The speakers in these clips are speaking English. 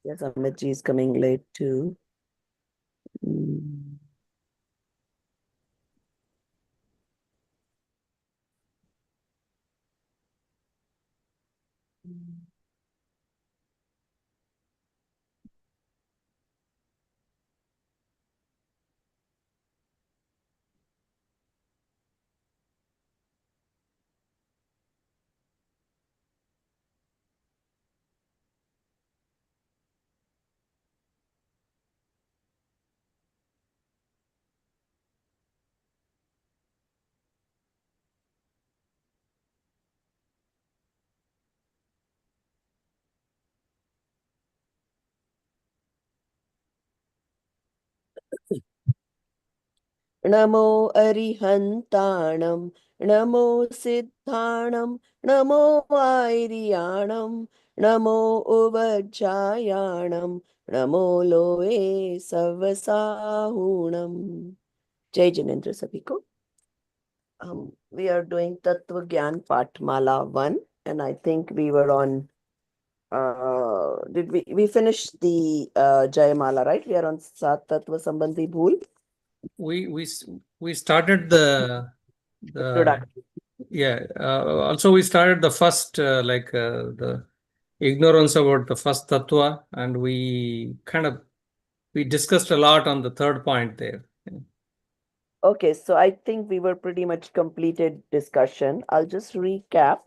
Yes, Amitji is coming late too. Mm. नमो अरिहन्ताणं नमो सिद्धाणं नमो आयर्याणं नमो उवज्जायाणं नमो लोए सवसाहूणम्। जय जिनेन्द्र सभी को। We are doing Tattva Gyan Pathmala 1, and I think we were on did we finished the Jayamala, right? We are on Sat Tattva Sambandhi Bhool. We started the Introduction. yeah. Also, we started the first the ignorance about the first tattva, and we discussed a lot on the third point there. Okay, so I think we were pretty much completed discussion. I'll just recap.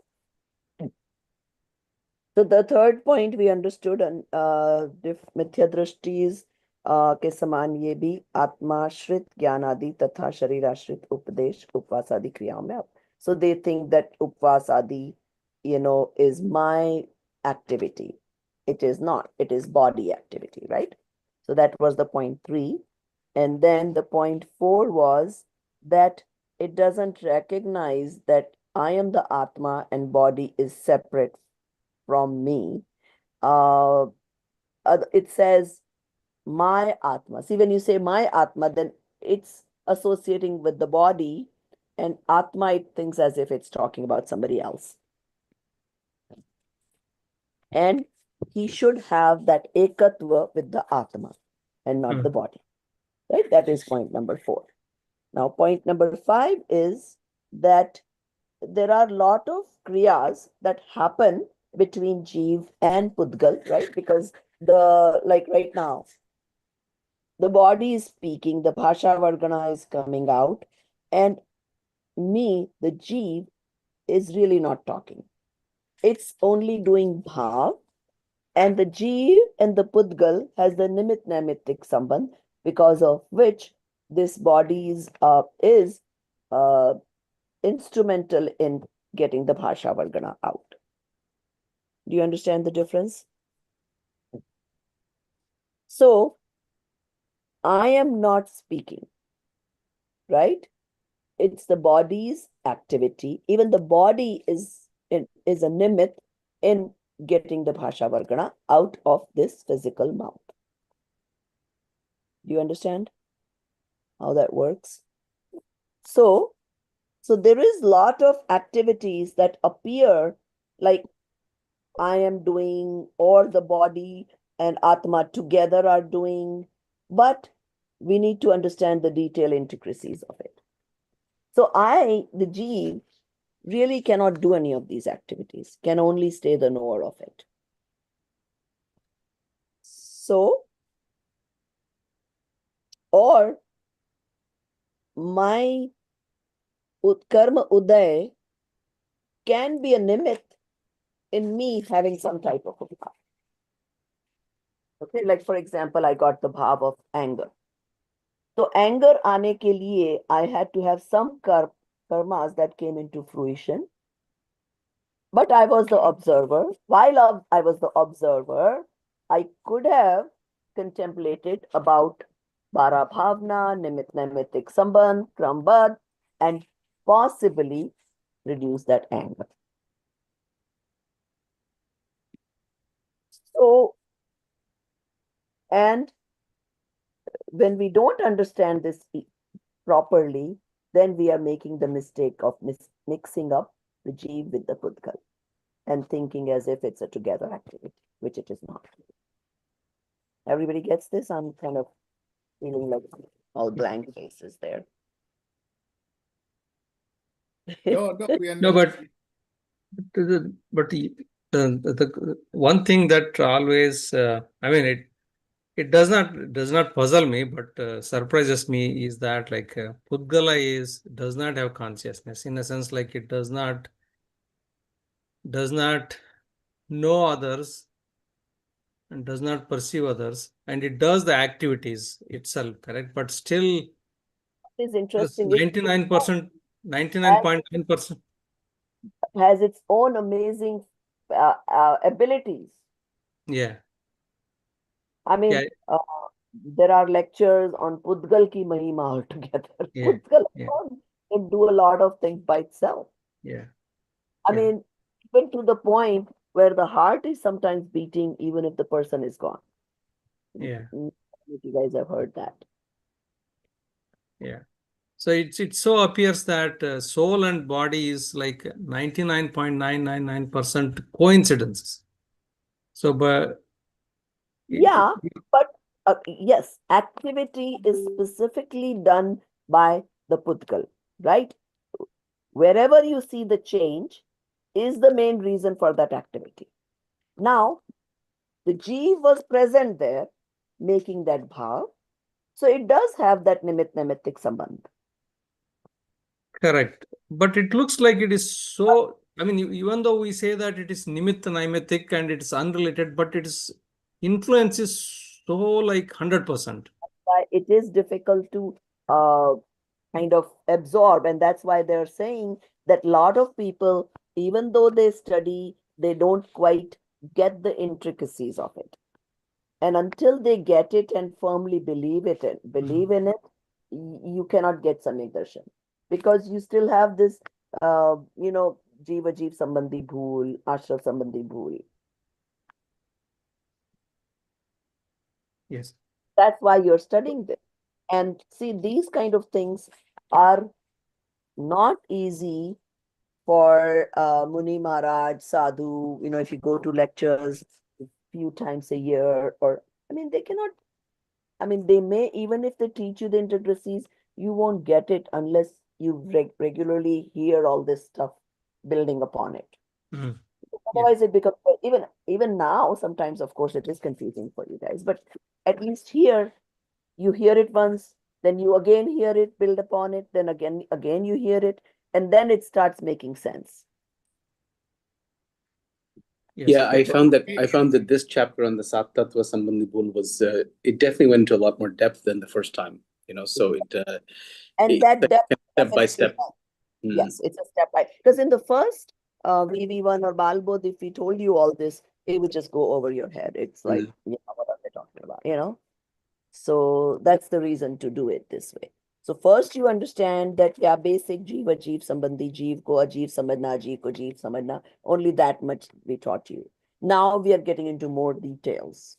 So the third point we understood, and मिथ्या दृष्टिज के समान ये भी आत्माश्रित ज्ञान आदि तथा शरीराश्रित उपदेश उपवास आदि क्रियाओं में अब. So they think that उपवास आदि, is my activity. It is not. It is body activity, right? So that was the point 3. And then the point 4 was that it doesn't recognize that I am the Atma and body is separate from me. Uh, it says my Atma. See, when you say my Atma, then it's associating with the body, and Atma, it thinks as if it's talking about somebody else. And he should have that ekatva with the Atma and not the body. Right? That is point number 4. Now, point number 5 is that there are a lot of kriyas that happen between Jeev and Pudgal, right? Because like right now, the body is speaking, the Bhasha Vargana is coming out, and me, the Jeev, is really not talking. It's only doing Bhav, and the Jeev and the Pudgal has the Nimit Naimittik Sambandh, because of which this body is instrumental in getting the Bhasha Vargana out. Do you understand the difference? So, I am not speaking, right? It's the body's activity. Even the body is a nimit in getting the Bhasha Vargana out of this physical mouth. Do you understand how that works? So there is a lot of activities that appear like I am doing, or the body and Atma together are doing, but we need to understand the detailed intricacies of it. So the Jeev, really cannot do any of these activities, can only stay the knower of it. So, or my karma uday can be a nimit in me having some type of a bhav. Okay, like for example, I got the bhav of anger. So anger aane ke liye, I had to have some karmas that came into fruition. But I was the observer. While I was the observer, I could have contemplated about Bara Bhavna, Nimit Naimittik Sambandh, Krambad, and possibly reduce that anger. So, and when we don't understand this properly, then we are making the mistake of mixing up the Jeev with the Pudgal and thinking as if it's a together activity, which it is not. Everybody gets this? I'm kind of feeling like all blank faces there. No, we No, understand. but the one thing that always, I mean, it does not puzzle me, but surprises me is that like Pudgala does not have consciousness in a sense, like it does not know others and does not perceive others, and it does the activities itself, correct? But still, It's interesting. It 99%, has, 99.9%. has its own amazing abilities. Yeah, I yeah, mean, there are lectures on Pudgal ki Mahima altogether. yeah, Pudgal yeah, alone can do a lot of things by itself. yeah, I yeah, mean, even to the point where the heart is sometimes beating even if the person is gone. yeah, If you guys have heard that. yeah. So it so appears that soul and body is like 99.999% coincidences. So, but it, Yeah, but yes, activity is specifically done by the Pudgal, right? Wherever you see the change is the main reason for that activity. Now, the Jeev was present there, making that bhav. So it does have that nimit nimitic sambandh. correct. But it looks like it is so, I mean, even though we say that it is nimitta naimatic and it is unrelated, but its influence is so like 100%. Why it is difficult to uh, kind of absorb, and that's why they're saying that a lot of people, even though they study, they don't quite get the intricacies of it. And until they get it and firmly believe in it, you cannot get Samyak Darshan because you still have this, Jiva Jeev Sambandhi Bhool, Ashra Sambandhi Bhool. Yes. That's why you're studying this. And see, these kind of things are not easy for Muni Maharaj, Sadhu, if you go to lectures a few times a year, or, I mean, they cannot, I mean, they may, even if they teach you the intricacies, you won't get it unless you regularly hear all this stuff building upon it. Mm. Yeah. Otherwise, it becomes, even now, sometimes, of course, it is confusing for you guys, but at least here, you hear it once, then you again hear it, build upon it, then again you hear it, and then it starts making sense. Yes. Yeah, I found that this chapter on the Sat Tattva Sambandhi Bhul was it definitely went into a lot more depth than the first time. So And that step by definitely step. helps. Yes, it's a step by, because in the first VV1 or Balbodh, if we told you all this, it would just go over your head. It's like, what are they talking about? So that's the reason to do it this way. So first you understand that yeah, basic Jiva Jeev Sambandhi Jeev ko Ajeev Samajhna, Jeev ko Jeev Samajhna. Only that much we taught you. Now we are getting into more details.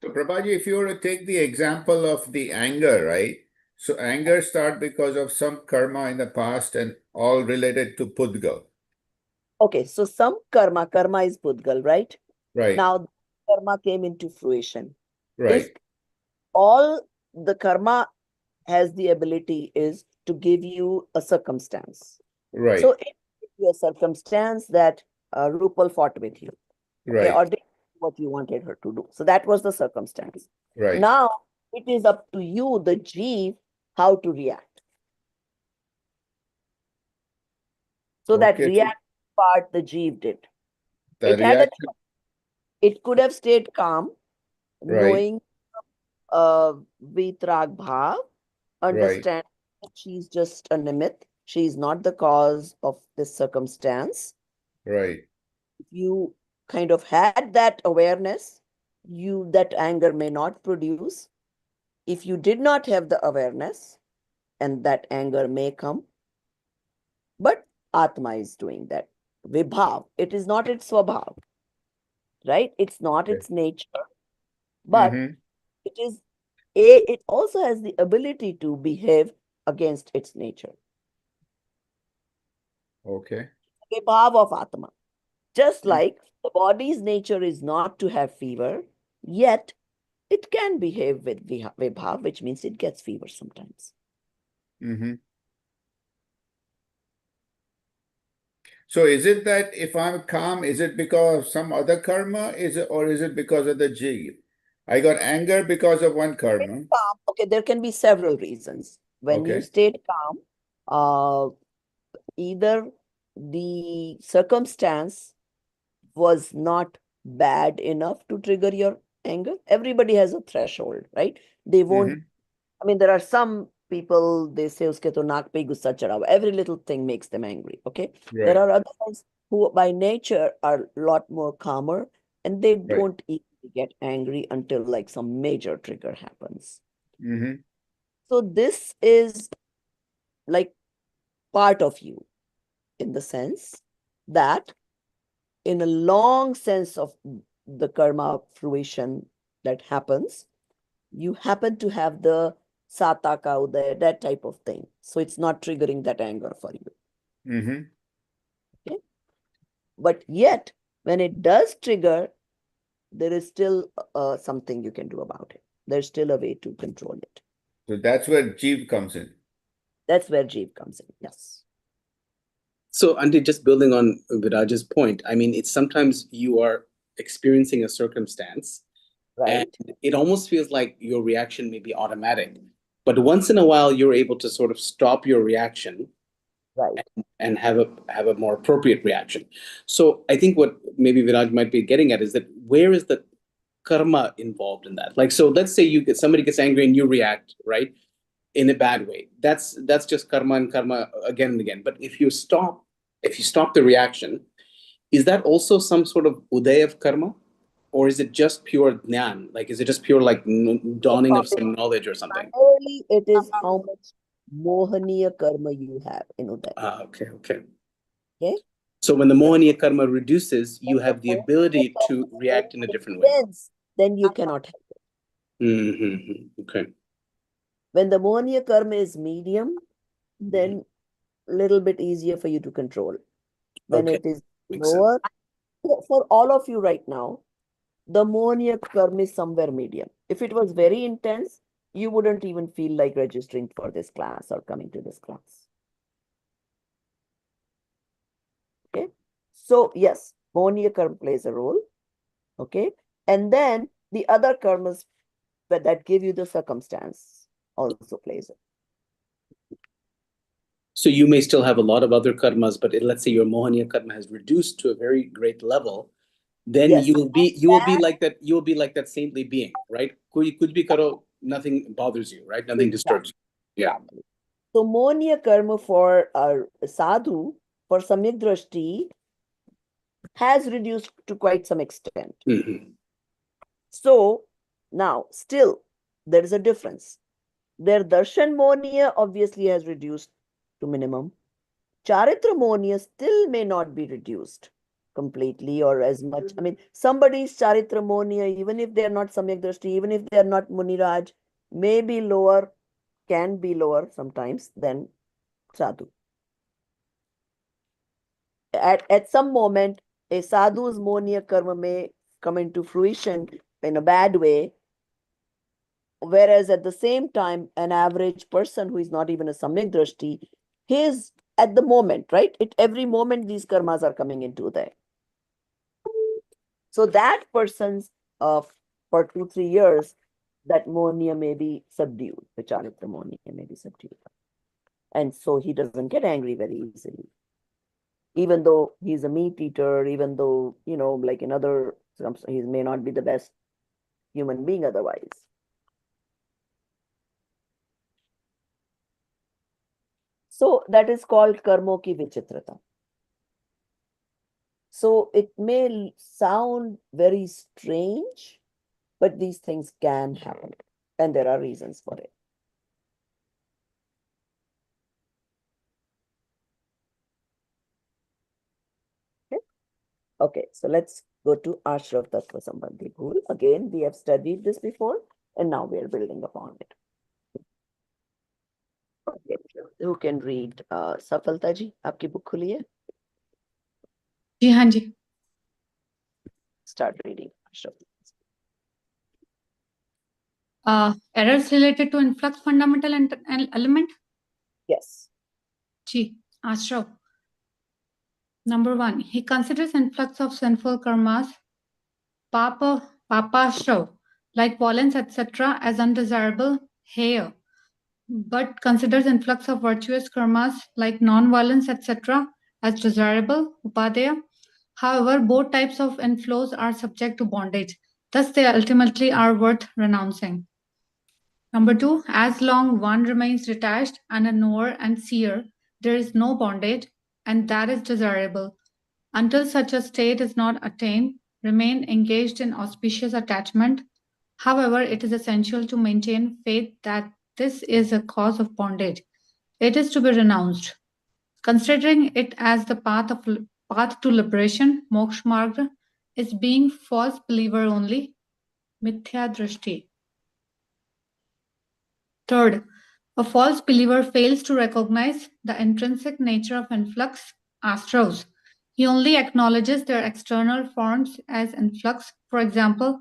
So, Prabhaji, if you were to take the example of the anger, right? So, anger start because of some karma in the past and all related to Pudgal. Okay, so some karma is Pudgal, right? Right, Now karma came into fruition. If right, all the karma has the ability is to give you a circumstance. right, So it gives you a circumstance that Rupal fought with you, okay, right, or did what you wanted her to do. So that was the circumstance. right. Now it is up to you, the Jeev, how to react. So that Okay, so react part the Jeev did. the It had a reaction, it could have stayed calm, right, knowing Vitrag Bhav, right, understand that she's just a nimit. She's not the cause of this circumstance. right. If you kind of had that awareness, that anger may not produce. If you did not have the awareness, and that anger may come, but Atma is doing that. Vibhav, it is not its swabhav, right? It's not Okay. its nature, but Mm-hmm. it also has the ability to behave against its nature. Okay. Vibhav of Atma. Just like the body's nature is not to have fever, yet it can behave with vibhav, which means it gets fever sometimes. Mm-hmm. So is it that if I'm calm, is it because of some other karma? Or is it because of the jiva? I got anger because of one karma. Calm. Okay, there can be several reasons. When you Okay. stayed calm, either the circumstance was not bad enough to trigger your anger. Everybody has a threshold, right? They won't. Mm-hmm. I mean, there are some people, they say, uske to naak pe gussa chada hua." Every little thing makes them angry. Okay. There Right. are others who, by nature, are a lot more calmer and they Right. don't easily get angry until like some major trigger happens. Mm-hmm. So, this is like part of you in the sense that, in a long sense of the karma fruition that happens, you happen to have the sataka udaya, that type of thing. So it's not triggering that anger for you. Mm-hmm. Okay. But yet, when it does trigger, there is still something you can do about it. There's still a way to control it. So that's where jiva comes in. That's where Jeev comes in. Yes. So, Auntie, just building on Viraj's point, I mean, it's sometimes you are experiencing a circumstance and Right. it almost feels like your reaction may be automatic. But once in a while, you're able to sort of stop your reaction Right. and have a more appropriate reaction. So I think what maybe Viraj might be getting at is that where is the karma involved in that? Like, so let's say somebody gets angry and you react, right, in a bad way. That's just karma and karma again and again. But if you stop the reaction, is that also some sort of uday of karma? Or is it just pure jnana? Like, is it just pure like dawning of some knowledge or something? Primarily, it is how much mohaniya karma you have in Uday. Okay. Okay. So when the mohaniya karma reduces, you When the have the mohaniya ability karma to is react in a very different way. intense, then you cannot help it. Mm-hmm. Okay. When the mohaniya karma is medium, then a little bit easier for you to control. When Okay. it is Makes sense. lower, for all of you right now, the mohaniya karma is somewhere medium. If it was very intense, you wouldn't even feel like registering for this class or coming to this class. Okay. So yes, mohaniya karma plays a role. Okay. And then the other karmas that give you the circumstance also plays it. So you may still have a lot of other karmas, but let's say your mohaniya karma has reduced to a very great level, then Yes. you will be like that. You will be like that saintly being, right? Kuch bhi karo, nothing bothers you, right? Nothing disturbs you. Yeah. Exactly. So mohaniya karma for a sadhu, for samyak drashti, has reduced to quite some extent. Mm-hmm. So now still there is a difference. Their darshan mohaniya obviously has reduced to minimum. Charitra mohaniya still may not be reduced completely or as much. I mean, somebody's charitra mohaniya, even if they are not samyak drashti, even if they are not muniraj, may be lower, can be lower sometimes than sadhu. At some moment, a sadhu's mohaniya karma may come into fruition in a bad way, whereas at the same time, an average person who is not even a samyak drashti, his at the moment, right? At every moment, these karmas are coming into there. So that person's for 2-3 years, that mohaniya may be subdued, the charitra mohaniya may be subdued. And so he doesn't get angry very easily. Even though he's a meat eater, even though, like in other, he may not be the best human being otherwise. So that is called karmo ki vichitrata. So it may sound very strange, but these things can happen, and there are reasons for it. Okay, so let's go to Ashrav Tattva Sambandhi Bhul. Again, we have studied this before, and now we are building upon it. Okay, who can read? Safalta ji, आपकी book खुली है? जी हाँ जी Start reading, Ashraf. Errors related to influx fundamental element. Yes. G. Ashraf. Number 1. He considers influx of sinful karmas, Papa Ashraf, like violence, etc., as undesirable, here, but considers influx of virtuous karmas like non-violence, etc., as desirable, Upadhyaya. However, both types of inflows are subject to bondage. Thus, they ultimately are worth renouncing. Number 2, as long one remains detached and a knower and seer, there is no bondage, and that is desirable. Until such a state is not attained, remain engaged in auspicious attachment. However, it is essential to maintain faith that this is a cause of bondage. It is to be renounced. Considering it as the path to liberation, moksha marga, is being false believer only, mithya drishti. Third, a false believer fails to recognize the intrinsic nature of influx astros. He only acknowledges their external forms as influx. For example,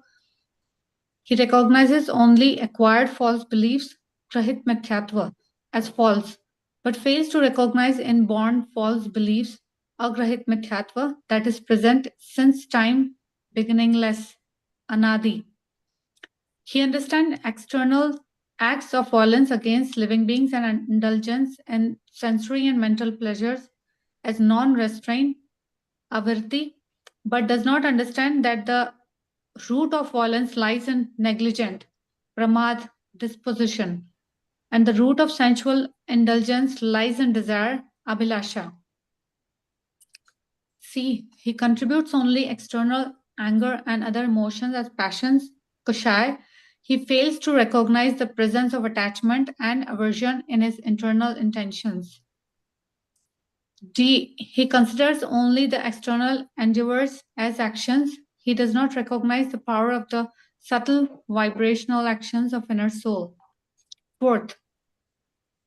he recognizes only acquired false beliefs, grahit mithyatva, as false, but fails to recognize inborn false beliefs, agrahit mithyatva, that is present since time beginningless, anadi. He understands external acts of violence against living beings and indulgence in sensory and mental pleasures as non-restrained, avirti, but does not understand that the root of violence lies in negligent, pramad, disposition, and the root of sensual indulgence lies in desire, abhilasha. C. He contributes only external anger and other emotions as passions, kushai. He fails to recognize the presence of attachment and aversion in his internal intentions. D. He considers only the external endeavors as actions. He does not recognize the power of the subtle vibrational actions of inner soul. Fourth,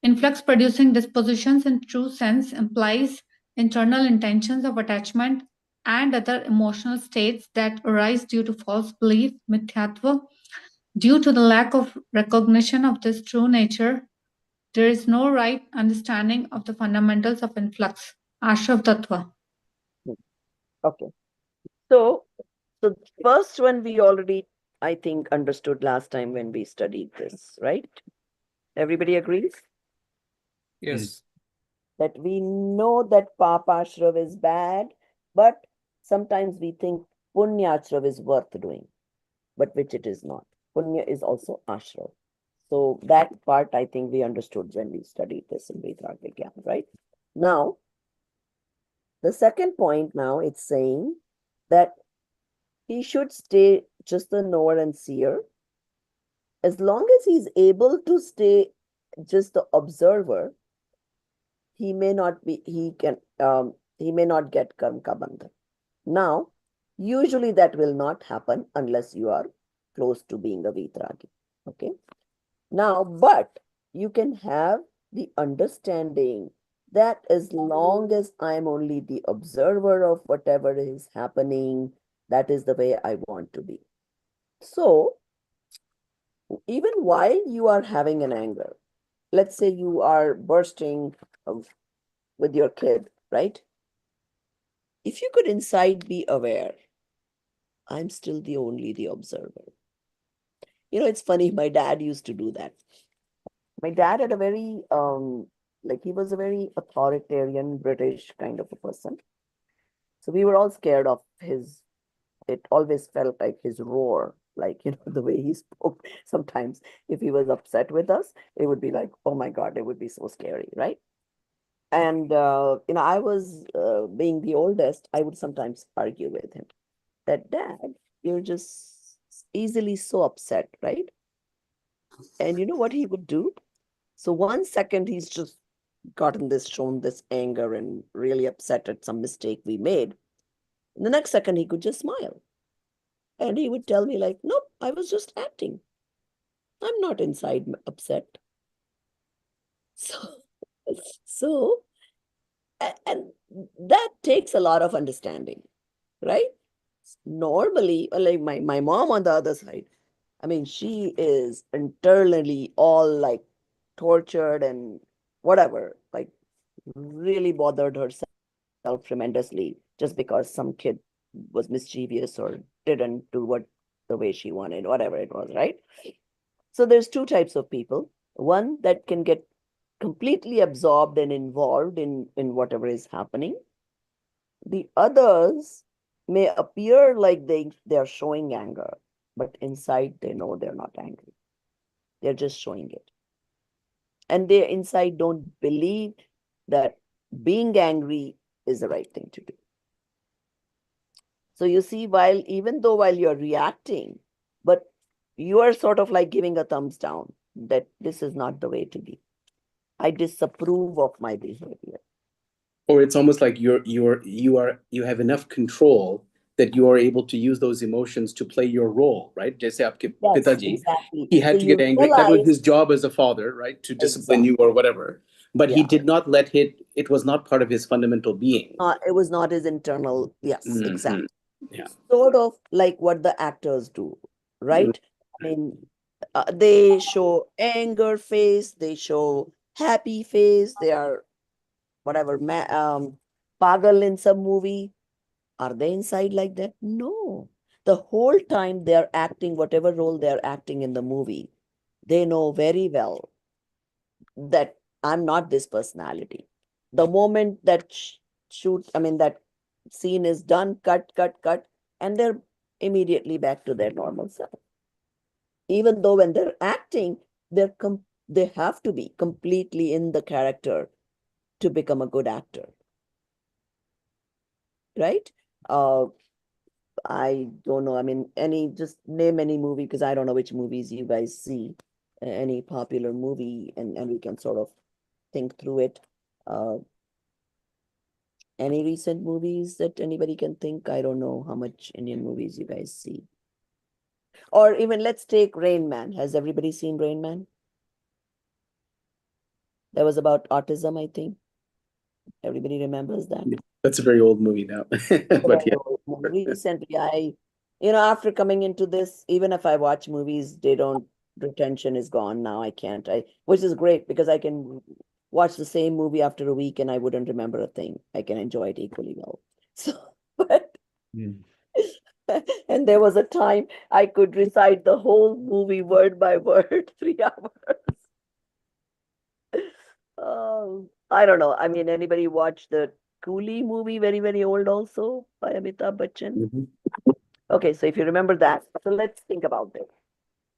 influx producing dispositions in true sense implies internal intentions of attachment and other emotional states that arise due to false belief, mithyatva. Due to the lack of recognition of this true nature, there is no right understanding of the fundamentals of influx, Ashraf Tattva. Okay. So first one we already, I think, understood last time when we studied this, right? Everybody agrees Yes. that we know that papashrav is bad, but sometimes we think punyashrav is worth doing, but which it is not. Punya is also ashrav. So that part I think we understood when we studied this in Vedrag Vigyan, right? Now, the second point now it's saying that he should stay just the knower and seer. As long as he's able to stay just the observer, he may not be, he may not get karma bandhan. Now, usually that will not happen unless you are close to being a Vitragi. Okay. Now, but you can have the understanding that as long as I'm only the observer of whatever is happening, that is the way I want to be. So, even while you are having an anger, let's say you are bursting with your kid, right? If you could inside be aware, I'm still the observer. You know, it's funny, my dad used to do that. My dad had a very, like he was a very authoritarian British kind of a person. So we were all scared of his, it always felt like his roar, like, you know, the way he spoke. Sometimes if he was upset with us, it would be like, oh my God, it would be so scary, right? And, you know, I was being the oldest, I would sometimes argue with him that, Dad, you're just easily so upset, right? And you know what he would do? So 1 second he's just shown this anger and really upset at some mistake we made. And the next second he could just smile. And he would tell me like, nope, I was just acting. I'm not inside upset. So, and that takes a lot of understanding, right? Normally, like my mom on the other side, I mean, she is internally all like tortured and whatever, like really bothered herself tremendously just because some kid was mischievous or didn't do what the way she wanted, whatever it was, right? So there's two types of people. One that can get completely absorbed and involved in whatever is happening. The others may appear like they're showing anger, but inside they know they're not angry. They're just showing it. And they inside don't believe that being angry is the right thing to do. So you see, while you're reacting, but you are sort of like giving a thumbs down that this is not the way to be. I disapprove of my behavior. Or it's almost like you have enough control that you are able to use those emotions to play your role, right? Jaise aapke Yes, pitaji, exactly. he had So to you get angry. That was realize his job as a father, right? To discipline you or whatever. But he Yeah. did not let it was not part of his fundamental being. It was not his internal, yes, Mhm. exactly. Yeah. Sort of like what the actors do, right? I mean, they show anger face, they show happy face, they are whatever, pagal in some movie. Are they inside like that? No. The whole time they are acting whatever role they are acting in the movie, they know very well that I'm not this personality. The moment that that scene is done, cut, and they're immediately back to their normal self. Even though when they're acting, they have to be completely in the character to become a good actor, right? Uh, I don't know. I mean, just name any movie because I don't know which movies you guys see. Any popular movie, and we can sort of think through it. Uh, any recent movies that anybody can think? I don't know how much Indian movies you guys see. Or even let's take Rain Man. Has everybody seen Rain Man? That was about autism, I think. Everybody remembers that. That's a very old movie now. But yeah. Recently, after coming into this, even if I watch movies, retention is gone now. I can't. Which is great because I can watch the same movie after a week and I wouldn't remember a thing. I can enjoy it equally well. So, but and there was a time I could recite the whole movie word by word, 3 hours. I don't know. I mean, anybody watch the Coolie movie, very, very old also by Amitabh Bachchan? Mhm. Okay, so if you remember that, so let's think about it.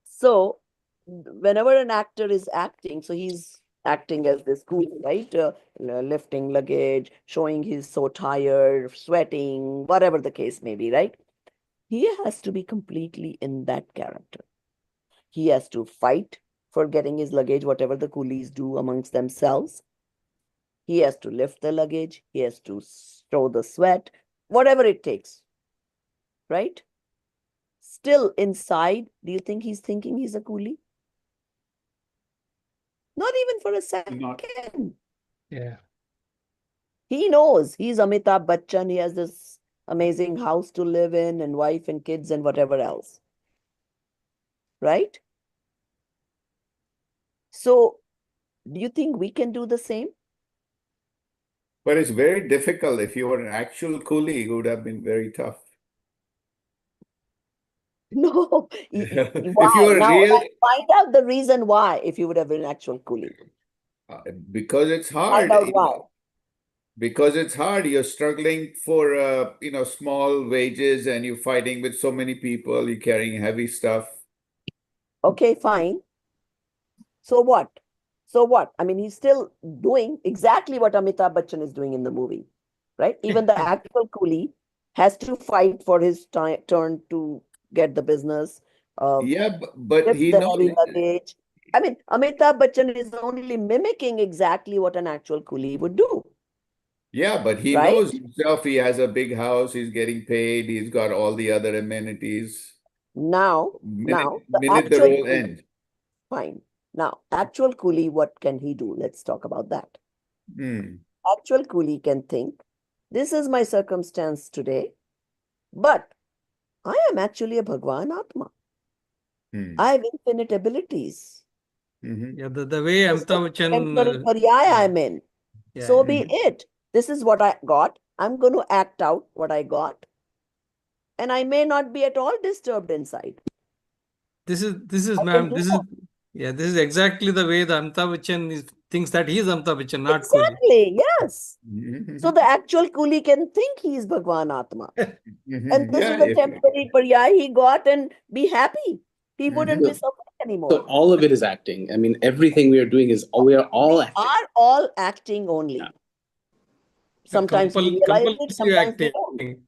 So, whenever an actor is acting, so he's acting as this coolie, right? Lifting luggage, showing he's so tired, sweating, whatever the case may be, right? He has to be completely in that character. He has to fight for getting his luggage, whatever the coolies do amongst themselves. He has to lift the luggage. He has to show the sweat, whatever it takes, right? Still inside, do you think he's thinking he's a coolie? Not even for a second. Yeah. He knows he's Amitabh Bachchan. He has this amazing house to live in and wife and kids and whatever else, right? So, do you think we can do the same? But it's very difficult. If you were an actual coolie, it would have been very tough. No. If Why? you were Now, real, find out the reason why if you would have been an actual coolie. because it's Find hard. out why. Because it's hard. You're struggling for small wages, and you're fighting with so many people. You're carrying heavy stuff. Okay, fine. So what? So what? I mean, he's still doing exactly what Amitabh Bachchan is doing in the movie, right? Even the actual coolie has to fight for his turn to get the business, Yeah, but lift he the knows. heavy luggage. I mean, Amitabh Bachchan is only mimicking exactly what an actual coolie would do, Yeah, but he right? knows himself. He has a big house. He's getting paid. He's got all the other amenities. Now, Minute, the minute the actual roll coolie, ends. fine. Now, actual coolie, what can he do? Let's talk about that. Hmm. Actual coolie can think, this is my circumstance today, but I am actually a Bhagwan Atma. Hmm. I have infinite abilities. Mhm. Yeah, the way This is Amitabh the temporary Bachchan, paryaya I'm in. yeah, So yeah. be it. This is what I got. I'm going to act out what I got. And I may not be at all disturbed inside. This is I can ma'am, do this is that. yeah, this is exactly the way the Amitabh Bachchan thinks that he is Amitabh Bachchan, not Kohli. Exactly. Yes. Mhm. So the actual coolie can think he's Bhagwan Atma. And this Yeah, is the temporary paryaya he got and be happy. He wouldn't be Mhm. suffering So anymore. all of it is acting. I mean, everything we are doing is we are all We acting. are all acting only. Yeah. Sometimes we realize it, Compulsive sometimes we acting. don't.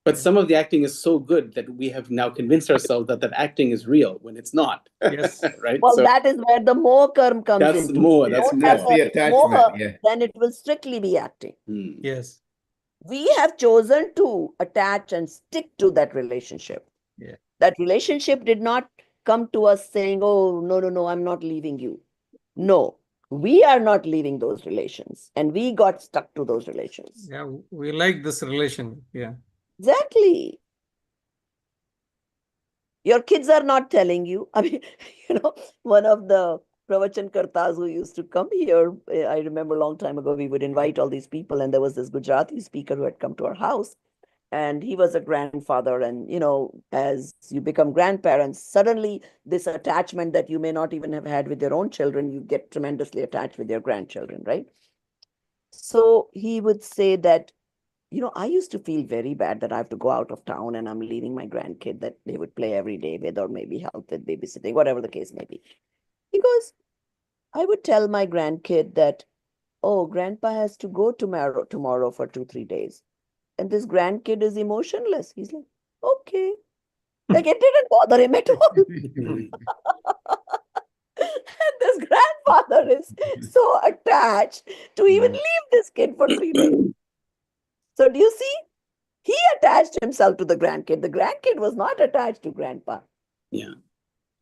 But some of the acting is so good that we have now convinced ourselves that that acting is real when it's not. Yes. Right? Well, So that is where the moha karma comes that's into. more. If you That's don't have That's more. the the attachment. moha, Yeah. then it will strictly be acting. Hmm. Yes. We have chosen to attach and stick to that relationship. Yeah. That relationship did not come to us saying, oh, no, I'm not leaving you. No, we are not leaving those relations. And we got stuck to those relations. Yeah, we like this relation. Yeah. Exactly. Your kids are not telling you. I mean, one of the pravachan kartas who used to come here, I remember a long time ago, we would invite all these people, and there was this Gujarati speaker who had come to our house, and he was a grandfather. And, as you become grandparents, suddenly this attachment that you may not even have had with your own children, you get tremendously attached with your grandchildren, right? So he would say that, I used to feel very bad that I have to go out of town and I'm leaving my grandkid that they would play every day with, or maybe help with babysitting, whatever the case may be. Because I would tell my grandkid that, oh, grandpa has to go tomorrow for 2-3 days. And this grandkid is emotionless. He's like, okay. Like it didn't bother him at all. And this grandfather is so attached to even leave this kid for 3 days. So do you see? He attached himself to the grandkid. The grandkid was not attached to grandpa. Yeah.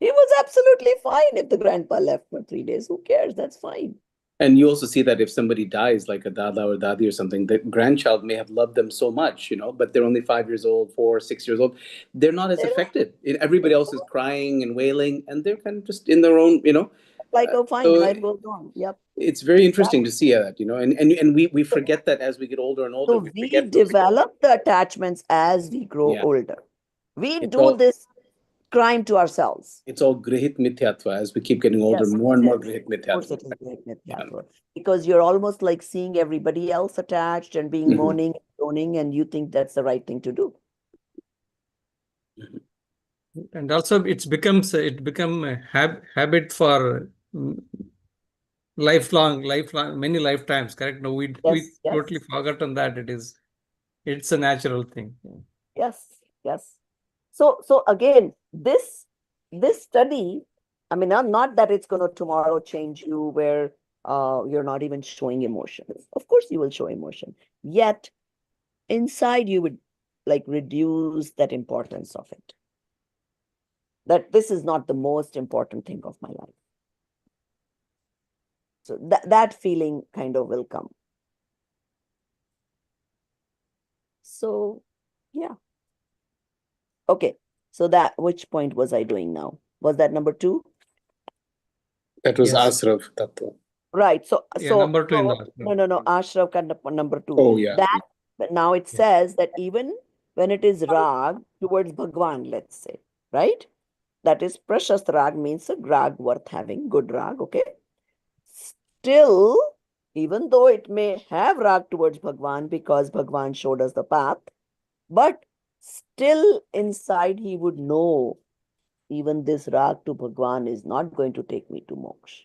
He was absolutely fine if the grandpa left for 3 days. Who cares? That's fine. And you also see that if somebody dies, like a dada or dadi or something, the grandchild may have loved them so much, but they're only 5 years old, 4, 6 years old. They're not as They don't- affected. Everybody else is crying and wailing, and they're kind of just in their own. Like, oh, fine, So life goes on. Yep. it's very interesting to see that, and we forget that as we get older and older. So We we forget those. develop the attachments as we grow Yeah. older. We It's do all this crime to ourselves. it's all grihit mithyatva as we keep getting older. Yes, More and more yes. grihit Of course, mithyatva. it is great mithyatva. Because you're almost like seeing everybody else attached and being Mhm. moaning and groaning, and you think that's the right thing to do. And also it become a habit for lifelong, many lifetimes, correct? No, we Yes, totally yes, forgotten that it's a natural thing. yes, yes. So again, this study, I mean, not that it's going to tomorrow change you where you're not even showing emotions. Of course, you will show emotion. Yet inside you would like reduce that importance of it. That this is not the most important thing of my life. So that feeling kind of will come. So yeah. Okay. So which point was I doing now? Was that number 2? That was Yes. Asrav Tattva. Right. So Yeah, number 2 in the no. Ashrav number 2. Oh, yeah. But now it says that even when it is rag towards Bhagwan, let's say, right? That is precious rag, means a rag worth having, good rag, okay? Still, even though it may have rag towards Bhagwan because Bhagwan showed us the path, but still inside he would know even this rag to Bhagwan is not going to take me to moksha.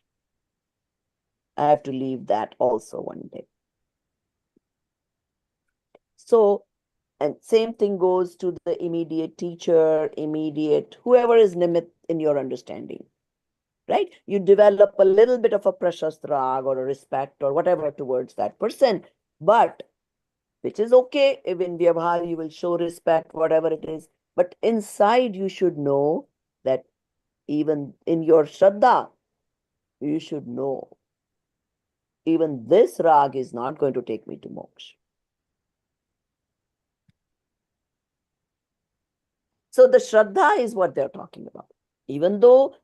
I have to leave that also one day. So, and same thing goes to the immediate teacher, whoever is nimit in your understanding, right? You develop a little bit of a precious rag or a respect or whatever towards that person, but which is okay. If in Vyavhar you will show respect, whatever it is, but inside you should know that even in your Shraddha, you should know even this rag is not going to take me to moksha. So the Shraddha is what they're talking about. Even though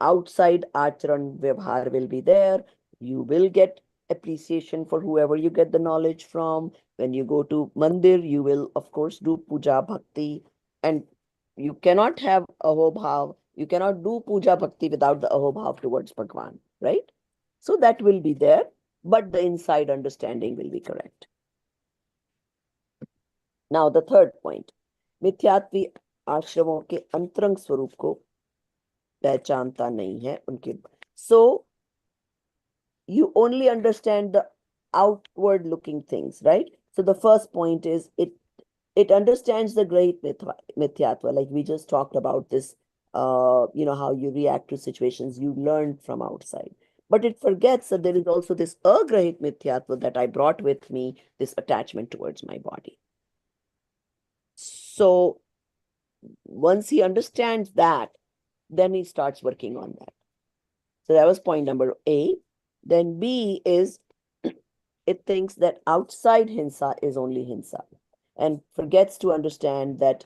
outside Acharan Vyavhar will be there, you will get appreciation for whoever you get the knowledge from. When you go to Mandir, you will, of course, do Puja Bhakti. And you cannot have Ahobhav. You cannot do Puja Bhakti without the Ahobhav towards Bhagwan, right? So that will be there, but the inside understanding will be correct. Now, the third point, मिथ्यात्वी आश्रमों के अंतरंग स्वरूप को पहचानता नहीं है उनके. So you only understand the outward looking things, right? So the first point is it understands the great mithyatva, like we just talked about this, how you react to situations you learned from outside. But it forgets that there is also this agrahit mithyatva that I brought with me, this attachment towards my body. So once he understands that, then he starts working on that. So that was point number A. Then B is it thinks that outside hinsa is only hinsa and forgets to understand that,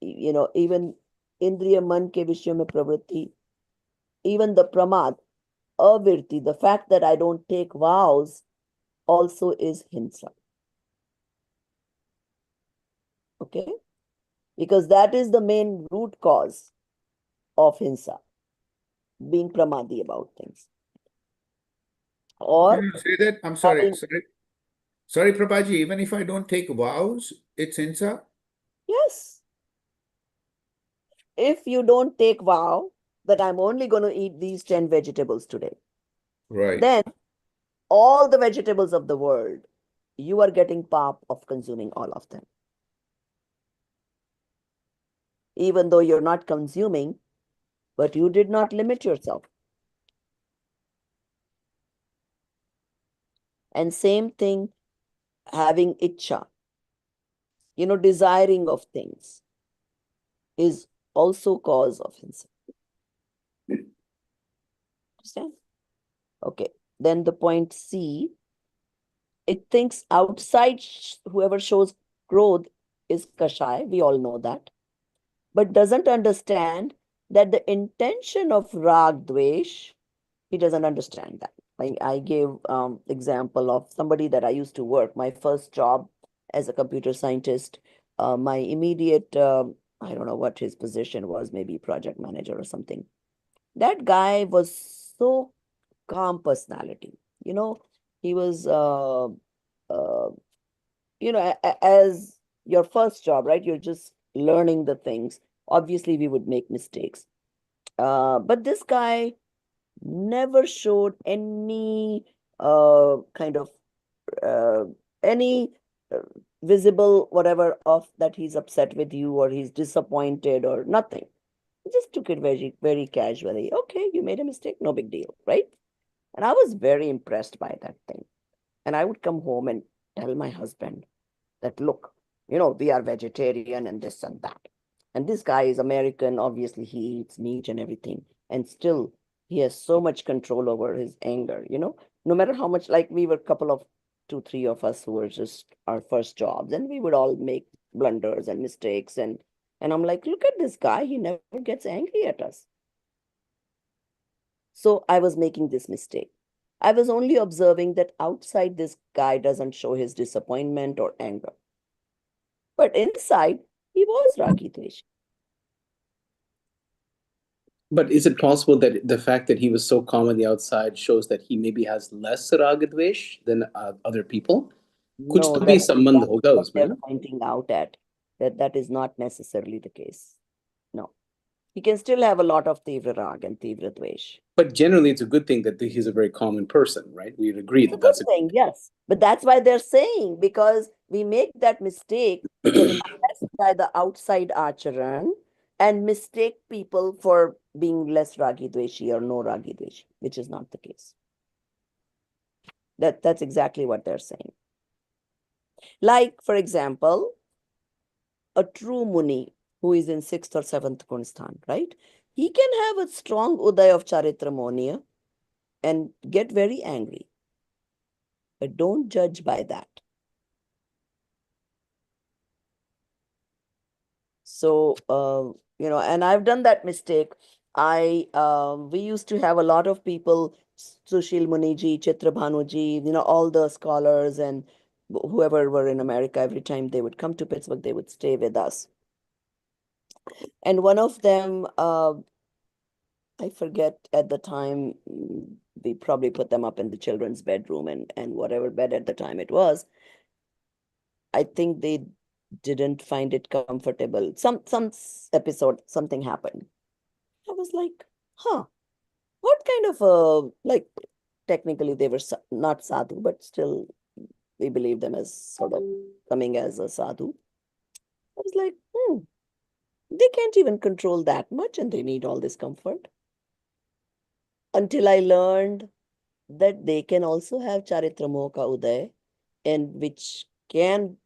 even indriya man ke vishya mein pravritti, even the pramad, avirti, the fact that I don't take vows also is hinsa. Okay? Because that is the main root cause of hinsa, being pramadi about things. Or Can you say that? I'm sorry. Sorry, Prabhaji, even if I don't take vows, it's hinsa? yes. If you don't take vow that I'm only going to eat these 10 vegetables today, Right. then all the vegetables of the world, you are getting pap of consuming all of them. Even though you're not consuming, but you did not limit yourself. And same thing, having ichcha, desiring of things is also cause of hinsa. Understand? Okay. Then the point C, it thinks outside whoever shows growth is kashai. We all know that. But doesn't understand that the intention of rag dvesh, he doesn't understand that. I gave example of somebody that I used to work, my first job as a computer scientist. My immediate, I don't know what his position was, maybe project manager or something. That guy was so calm personality. He was, as your first job, right? You're just learning the things. Obviously, we would make mistakes. But this guy never showed any kind of any visible whatever of that he's upset with you or he's disappointed or nothing. He just took it very, very casually. Okay, you made a mistake, no big deal, right? And I was very impressed by that thing. And I would come home and tell my husband that, look, we are vegetarian and this and that. And this guy is American. Obviously, he eats meat and everything. And still, he has so much control over his anger, no matter how much, like we were a couple of 2, 3 of us who were just our first jobs, and we would all make blunders and mistakes. And I'm like, look at this guy. He never gets angry at us. So I was making this mistake. I was only observing that outside this guy doesn't show his disappointment or anger. But inside, he was Ragi Dvesh. But is it possible that the fact that he was so calm on the outside shows that he maybe has less raga dvesh than other people? Could No, still be that's sambandh what hoga they're usme. pointing out at, that is not necessarily the case. No. He can still have a lot of Tivra Rag and Tivra Dvesh. But generally, it's a good thing that he's a very common person, right? We'd agree that that's a good thing, yes. But that's why they're saying, because we make that mistake, get impressed by the outside acharan and mistake people for being less Ragi Dveshi or no Ragi Dveshi, which is not the case. That's exactly what they're saying. Like, for example, a true Muni who is in 6th or 7th Gunstan, right? He can have a strong uday of Charitramonia and get very angry. But don't judge by that. So, and I've done that mistake. We used to have a lot of people, Sushil Muniji, Chitra Bhanuji, all the scholars and whoever were in America. Every time they would come to Pittsburgh, they would stay with us. And one of them, I forget at the time, we probably put them up in the children's bedroom and whatever bed at the time it was. I think they didn't find it comfortable. Some episode, something happened. I was like, what kind of like, technically they were not sadhu, but still we believe them as sort of coming as a sadhu. I was like, they can't even control that much and they need all this comfort. Until I learned that they can also have charitra moha ka uday, and which can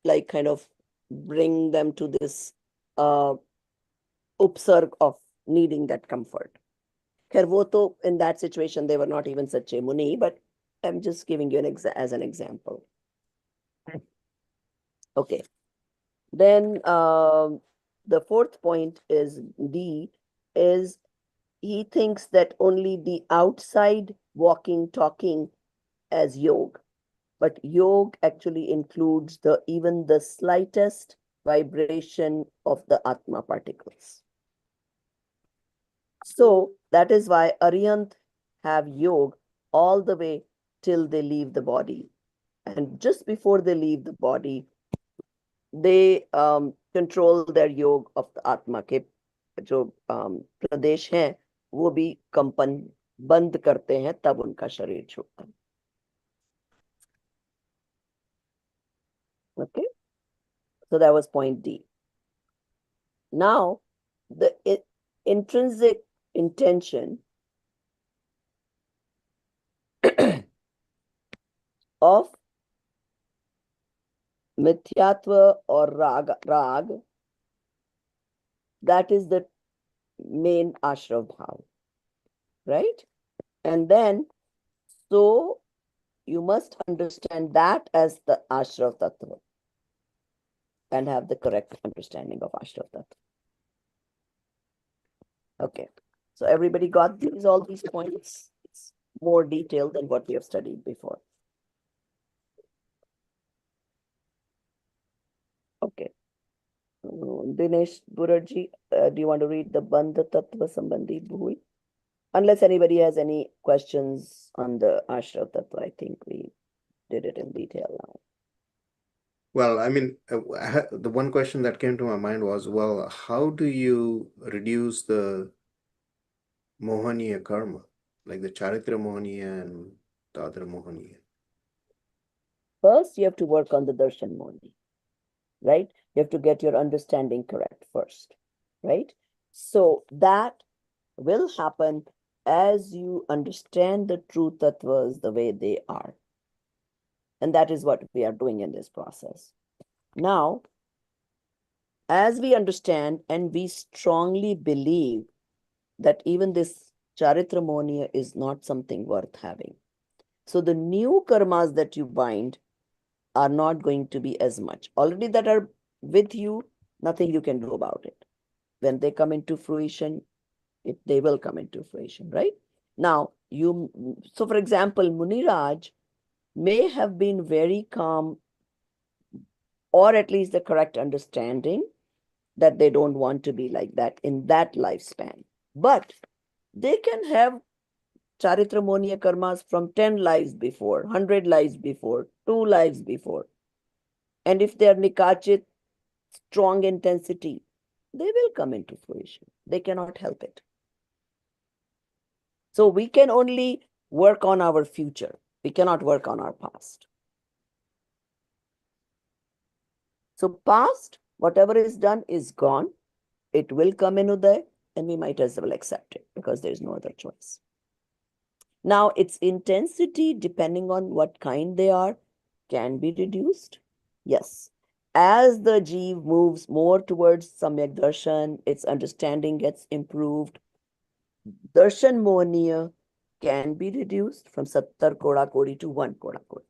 like kind of bring them to this upsarg of needing that comfort. Khair, wo to, in that situation, they were not even such a muni, but I'm just giving you as an example. Okay. Then the fourth point is D, is he thinks that only the outside walking, talking as yoga, but yoga actually includes even the slightest vibration of the Atma particles. So that is why Aryant have yoga all the way till they leave the body. And just before they leave the body, they control their yoga of the Atma के जो प्रदेश हैं वो भी कंपन बंद करते हैं, तब उनका शरीर छूटता है. Okay, so that was point D. Now the intrinsic intention of mithyatva or rag, that is the main ashrav bhav, right? And then, so you must understand that as the ashrav tattva and have the correct understanding of ashrav tattva. Okay, so everybody got all these points? It's more detailed than what we have studied before. Okay. Dinesh Burarji, do you want to read the Bandha Tattva Sambandhi Bhul? Unless anybody has any questions on the Ashrav Tattva, I think we did it in detail now. Well, I mean, the one question that came to my mind was, well, how do you reduce the Mohaniya karma, like the Charitra Mohaniya and the other Mohaniya? First, you have to work on the Darshan Mohani, right? You have to get your understanding correct first, right? So that will happen as you understand the true tattvas the way they are. And that is what we are doing in this process. Now, as we understand and we strongly believe that even this Charitra Mohaniya is not something worth having. So the new karmas that you bind are not going to be as much. Already that are with you, nothing you can do about it. When they come into fruition, they will come into fruition, right? Now, so for example, Muniraj may have been very calm, or at least the correct understanding that they don't want to be like that in that lifespan. But they can have Charitra Mohaniya karmas from 10 lives before, 100 lives before, 2 lives before. And if they are Nikachit, strong intensity, they will come into fruition. They cannot help it. So we can only work on our future. We cannot work on our past. So past, whatever is done is gone. It will come in Uday, and we might as well accept it because there's no other choice. Now, its intensity, depending on what kind they are, can be reduced. Yes. As the Jeev moves more towards Samyak Darshan, its understanding gets improved. Darshan Mohaniya can be reduced from 70 Koda Kodi to 1 Koda Kodi.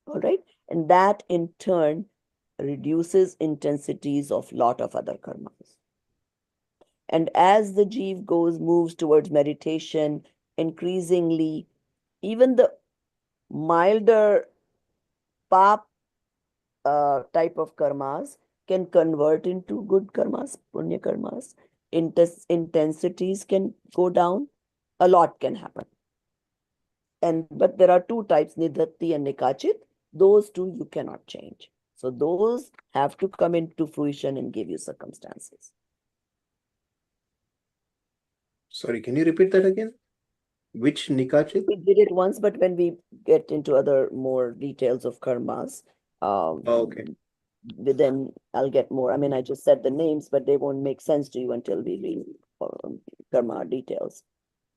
All right. And that in turn reduces intensities of lot of other karmas. And as the jeev moves towards meditation, increasingly, even the milder pap type of karmas can convert into good karmas, punya karmas. Intensities can go down. A lot can happen. But there are two types, nidhatti and nikachit. Those two you cannot change. So those have to come into fruition and give you circumstances. Sorry, can you repeat that again? Which Nikachit? We did it once, but when we get into other more details of karmas, Okay. then I'll get more. I mean, I just said the names, but they won't make sense to you until we read karma details.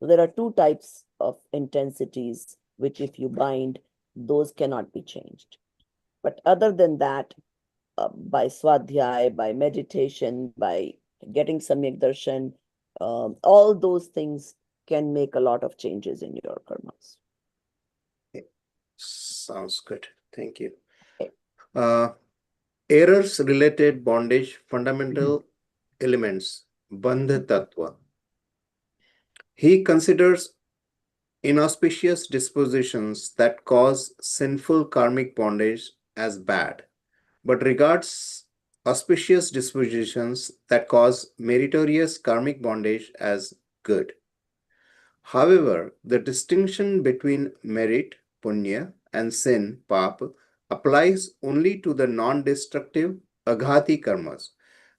So there are two types of intensities, which if you bind, those cannot be changed. But other than that, by swadhyay, by meditation, by getting samyak darshan, all those things can make a lot of changes in your karmas. Sounds good. Thank you. Okay. Errors related bondage fundamental elements, bandha tattva. He considers inauspicious dispositions that cause sinful karmic bondage as bad, but regards auspicious dispositions that cause meritorious karmic bondage as good. However, the distinction between merit, punya, and sin, pap, applies only to the non-destructive aghati karmas.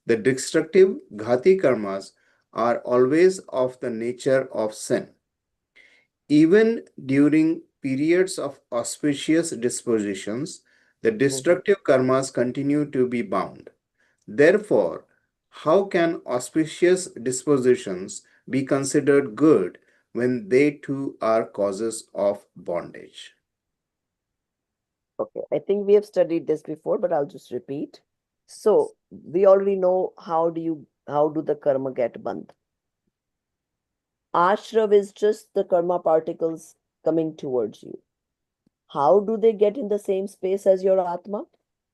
The destructive ghati karmas are always of the nature of sin. Even during periods of auspicious dispositions, the destructive karmas continue to be bound. Therefore, how can auspicious dispositions be considered good when they too are causes of bondage? Okay, I think we have studied this before, but I'll just repeat. So we already know how do the karma get bandh. Ashrav is just the karma particles coming towards you. How do they get in the same space as your Atma?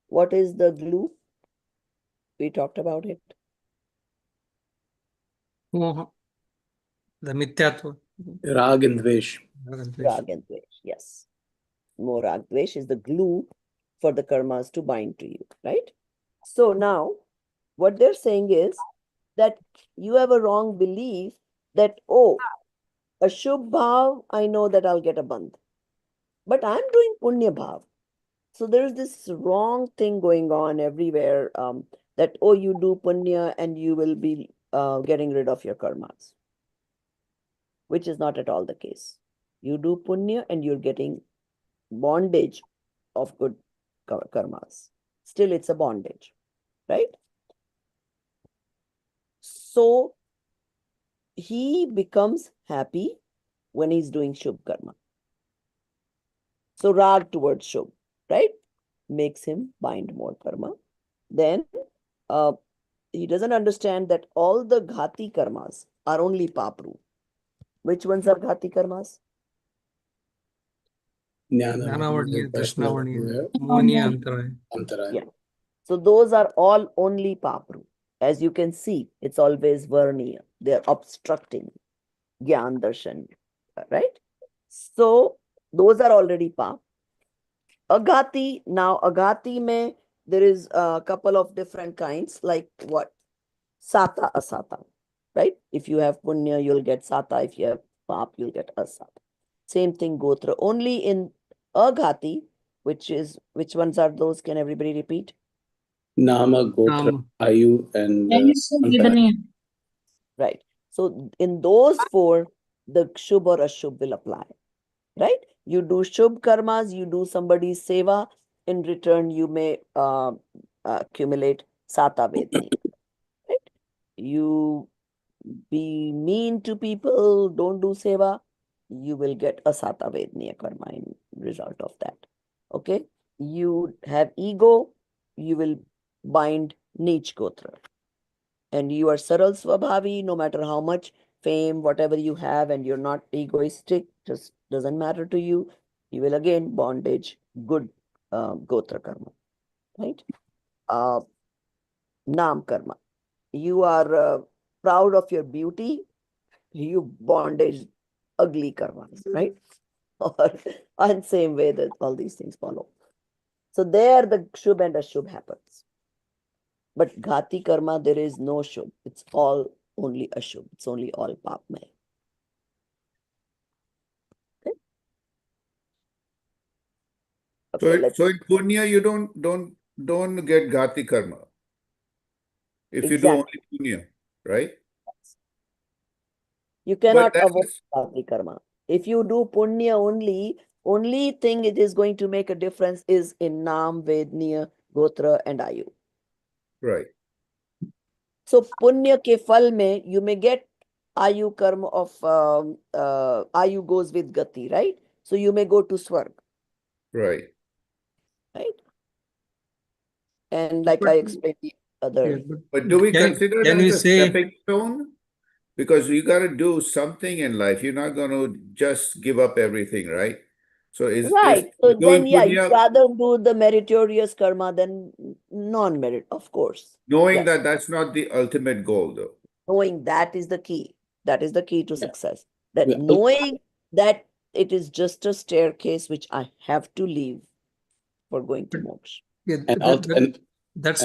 What is the glue? We talked about it. Moha. The mithyatva. Rag and Dvesh. Rag and Dvesh, yes. More Rag Dvesh is the glue for the karmas to bind to you, right? So now, what they're saying is that you have a wrong belief that, oh, a Shubh Bhav, I know that I'll get a bandh. But I'm doing Punya Bhav. So there's this wrong thing going on everywhere that, oh, you do Punya and you will be getting rid of your karmas, which is not at all the case. You do Punya and you're getting bondage of good karmas. Still, it's a bondage, right? So he becomes happy when he's doing Shubh karma. So rag towards Shubh, right? Makes him bind more karma. Then he doesn't understand that all the ghati karmas are only papru. Which ones are ghati karmas? Jnanavadiya, Drishnavadiya, Mohaniya, Antaraya. Yeah. So those are all only papru. As you can see, it's always varniya. They're obstructing Gyan Darshan, right? So those are already pap. Agati, now Agati mein, there is a couple of different kinds, like what? Sata, Asata, right? If you have Punya, you'll get Sata. If you have Pap, you'll get Asata. Same thing, Gotra. Only in Agati, which ones are those? Can everybody repeat? Nama, Gotra, Ayu, and Antara. Right. So in those four, the Shubh or Ashubh will apply, right? You do Shubh karmas, you do somebody's seva. In return, you may accumulate Sata Vedni, right? You be mean to people, don't do seva, you will get Asata Vedniya karma in result of that. Okay? You have ego, you will bind Neech Gotra. And you are Saral Swabhavi, no matter how much fame, whatever you have, and you're not egoistic, just doesn't matter to you, you will again bondage good Gotra karma, right? uh, Naam karma. You are proud of your beauty, you bondage ugly karmas, right? Or and same way that all these things follow. So there the Shubh and Ashubh happens. But Ghati karma, there is no Shubh. It's all only Ashubh. It's only all Papmay. Okay? So, Okay, let's so in punya, you don't get ghati karma if you do only exactly. punya, right? You But cannot that's avoid Ghati karma. If you do Punya only thing it is going to make a difference is in Nam, Vedniya, Gotra, and Ayu. right. So Punya ke fal mein, you may get Ayu karma of Ayu goes with Gati, right? So you may go to Swarg, Right. right? And like But I explained the yeah, other. But do we can consider can it we as a say stepping stone? Because you got to do something in life. You're not going to just give up everything, right? So is Right. So doing then, yeah, you punya, rather do the meritorious karma than non-merit, of course. knowing Yes. that that's not the ultimate goal, though. Knowing that is the key. That is the key to Yeah. success. That Yeah. knowing that it is just a staircase which I have to leave for going to moksha. yeah, And that's and-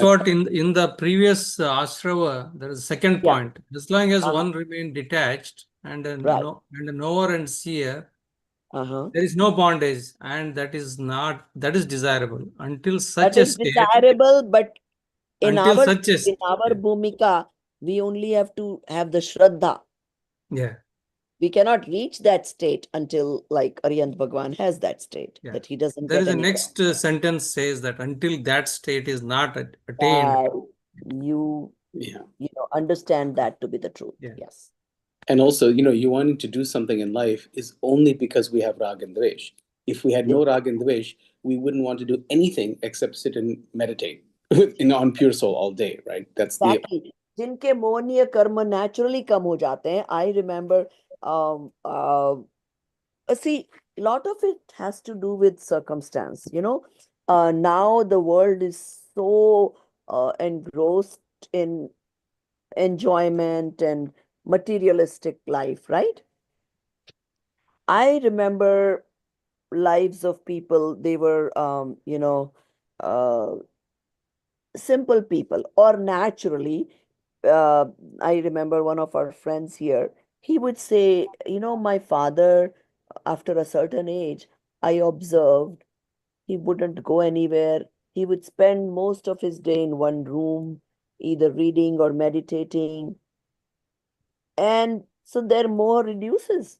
what in the previous ashrava, there is a second Yeah. point. As long as Uh-huh. one remain detached and a Right. and a knower and seer, Uh-huh. there is no bondage, and that is desirable until That such a is state. desirable, but in Until our such a in our bhumika, we only have to have the shraddha. yeah. We cannot reach that state until like Arihant Bhagwan has that state, Yeah. that he doesn't There get is a any next sentence says that until that state is not attained. that you yeah. understand that to be the truth. Yeah. Yes. And also, you wanting to do something in life is only because we have rag and dvesh. If we had no rag and dvesh, we wouldn't want to do anything except sit and meditate on pure soul all day, right? That's the Exactly. जिनके मोहनीय कर्म naturally कम हो जाते हैं. I remember, see, a lot of it has to do with circumstance. Now the world is so engrossed in enjoyment and materialistic life, right? I remember lives of people, they were, uh, simple people or naturally. I remember one of our friends here, he would say, my father, after a certain age, I observed he wouldn't go anywhere. He would spend most of his day in one room, either reading or meditating. And so their more reduces.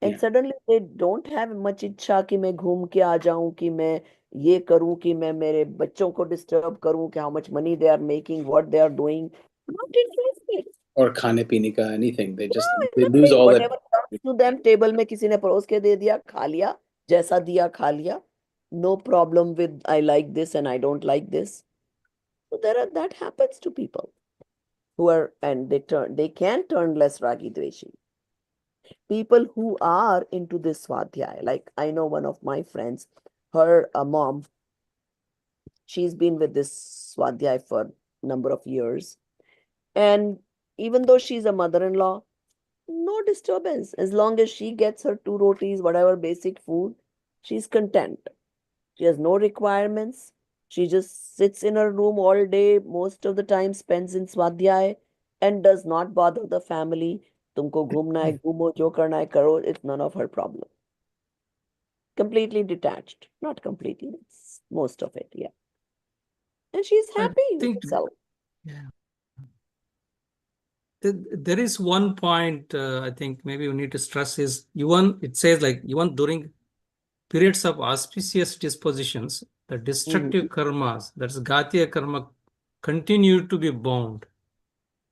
And Yeah. suddenly they don't have much इच्छा कि मैं घूम के आ जाऊं, कि मैं ये करूं, कि मैं मेरे बच्चों को डिस्टर्ब करूं, कि how much money they are making, what they are doing. Not interested. Or khane pine ka, anything. They lose Nothing. all that. Whatever comes to them, table में किसी ने परोस के दे दिया, खा लिया, जैसा दिया खा लिया. No problem with I like this and I don't like this. So that happens to people who are, and they can turn less ragi dveshi. People who are into this swadhyaya, like I know one of my friends, her mom, she's been with this swadhyaya for a number of years, and even though she's a mother-in-law, no disturbance. As long as she gets her 2 rotis, whatever basic food, she's content. She has no requirements. She just sits in her room all day, most of the time spends in swadhyaya, and does not bother the family. तुमको घूमना है घूमो, जो करना है करो. It's none of her problem. Completely detached. Not completely, it's most of it, yeah. And she's I happy with think herself. yeah. There is one point I think maybe you need to stress is even it says like even during periods of auspicious dispositions, the destructive karmas, that's Ghatiya karma, continue to be bound.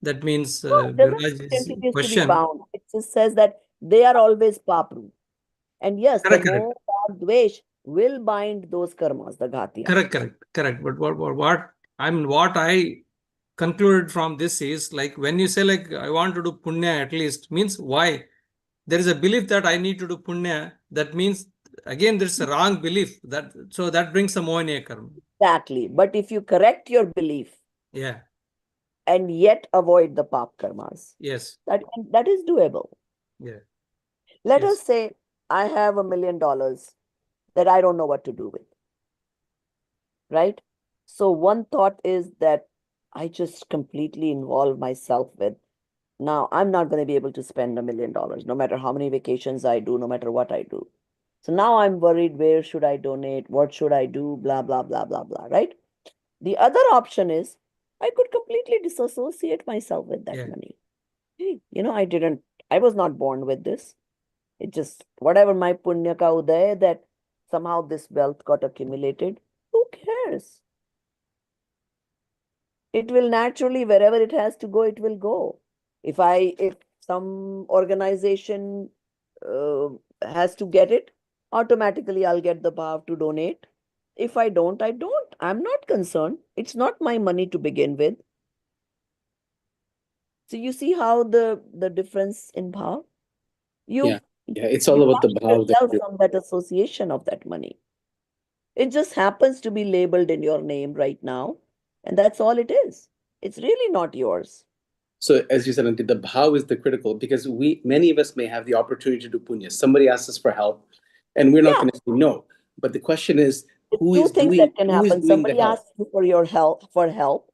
That means No, it doesn't Viraj's continues to be question. bound. It just says that they are always papru. And yes, the Correct. moh or dvesh will bind those karmas, the ghatiya. Correct. But what I concluded from this is like when you say like I want to do punya at least means why? There is a belief that I need to do punya. That means again there's a wrong belief that brings a mohaniya karma. Exactly. But if you correct your belief Yeah. and yet avoid the pap karmas, Yes. that is doable. Yeah. Let Yes. us say I have $1 million that I don't know what to do with, right? So one thought is that I just completely involve myself with. Now I'm not going to be able to spend $1 million, no matter how many vacations I do, no matter what I do. So now I'm worried, where should I donate? What should I do? Blah, blah, blah, blah, blah, right? The other option is I could completely disassociate myself with that Yeah. money. Hey, I was not born with this. It just, whatever my punya ka uday, that somehow this wealth got accumulated. Who cares? It will naturally, wherever it has to go, it will go. If some organization uh, has to get it, automatically I'll get the power to donate. If I don't, I don't. I'm not concerned. It's not my money to begin with. So you see how the difference in power? Yeah. You Yeah. It's you all about the free bhav that yourself you from that association of that money. It just happens to be labeled in your name right now, and that's all it is. It's really not yours. So as you said, Auntie, the bhav is the critical because many of us may have the opportunity to do punya. Somebody asks us for help, and we're not Yeah, going to say no. But the question is, two things that can who is happen. doing the Somebody help? asks you for your help, for help.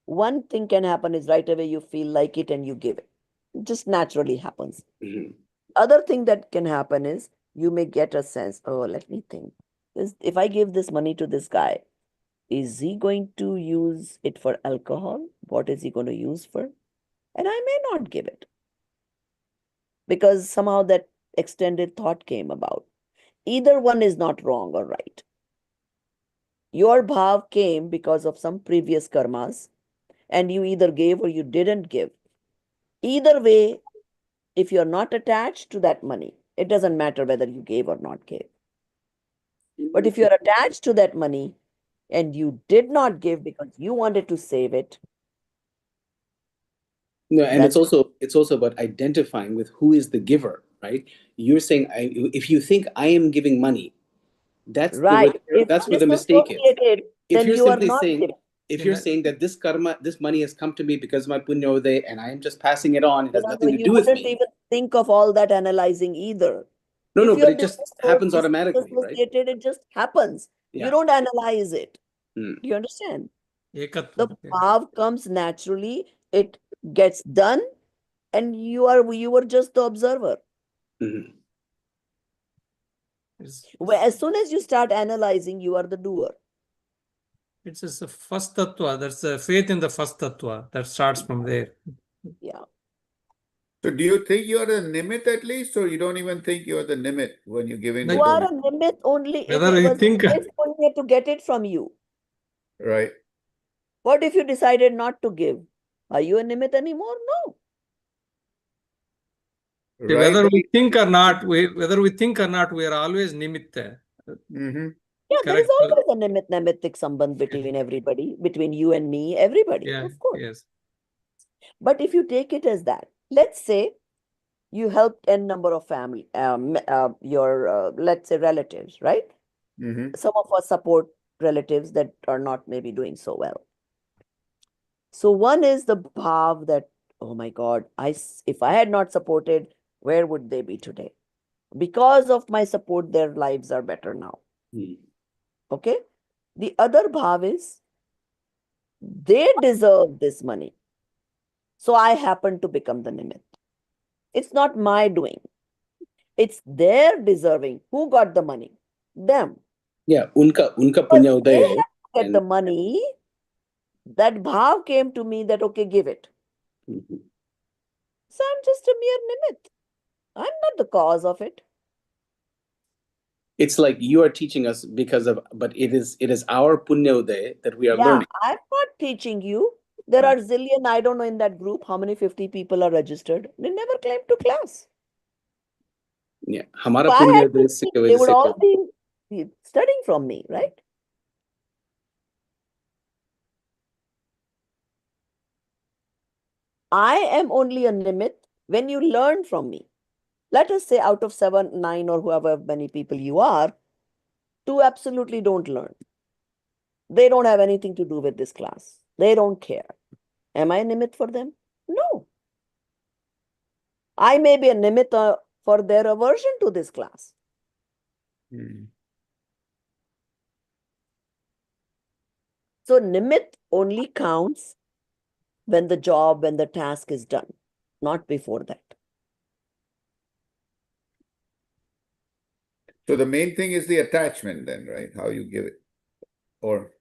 One thing can happen is right away you feel like it and you give it. It just naturally happens. Mhm. Other thing that can happen is you may get a sense, oh, let me think. If I give this money to this guy, is he going to use it for alcohol? What is he going to use for? And I may not give it because somehow that extended thought came about. Either one is not wrong or right. Your bhav came because of some previous karmas, and you either gave or you didn't give. Either way, if you're not attached to that money, it doesn't matter whether you gave or not gave. But if you're attached to that money and you did not give because you wanted to save it, No, and that's it's also about identifying with who is the giver, right? You're saying if you think I am giving money, right. If that's where the mistake is. disassociated, If then you're you are simply not saying giving. if You you're know, saying that this karma, this money has come to me because of my punya and I am just passing it on, it has No, nothing to you do with wouldn't me. even think of all that analyzing either. No, If no, but you're it just happens automatically, right? disassociated, it just happens. You Yeah. don't analyze it. Mm. Do you understand? The ekatvam. Yeah. bhav comes naturally, it gets done, and you were just the observer. Mhm. As soon as you start analyzing, you are the doer. It's just the first tattva. That's the faith in the first tattva that starts from there. Yeah. So do you think you're the nimit at least, or you don't even think you're the nimit when you're giving the You are donation? a nimit only if Whether it you was think, his punya to get it from you. Right. What if you decided not to give? Are you a nimit anymore? No. Right. whether But we think or not, we are always nimitta. Mhm. Yeah, there is Correct. always a nimitic sambandh between everybody, between you and me, everybody, Yeah. of course. Yes. But if you take it as that, let's say you helped n number of family, your let's say relatives, right? Mhm. Some of us support relatives that are not maybe doing so well. So one is the bhav that, oh my God, if I had not supported, where would they be today? Because of my support, their lives are better now. Mm. Okay. The other bhav is they deserve this money. So I happen to become the nimit. It's not my doing. It's their deserving. Who got the money? Them. Yeah, unka Because punya they uday hai, have to get and the money. That bhav came to me that, okay, give it. Mhm. So I'm just a mere nimit. I'm not the cause of it. It's like you are teaching us but it is our punya uday that we are Yeah, learning. I'm not teaching you. There Right. are zillion, I don't know in that group how many 50 people are registered. They never came to class. Yeah, If हमारा I पुण्य had Uday to इसकी teach, they वजह would से all कर be studying from me, right? I am only a nimit when you learn from me. Let us say out of 7, 9, or whoever many people you are, 2 absolutely don't learn. They don't have anything to do with this class. They don't care. Am I a nimit for them? No. I may be a nimit for their aversion to this class. Hmm. So nimit only counts when the job, when the task is done, not before that. So the main thing is the attachment then, right? How you give it. Or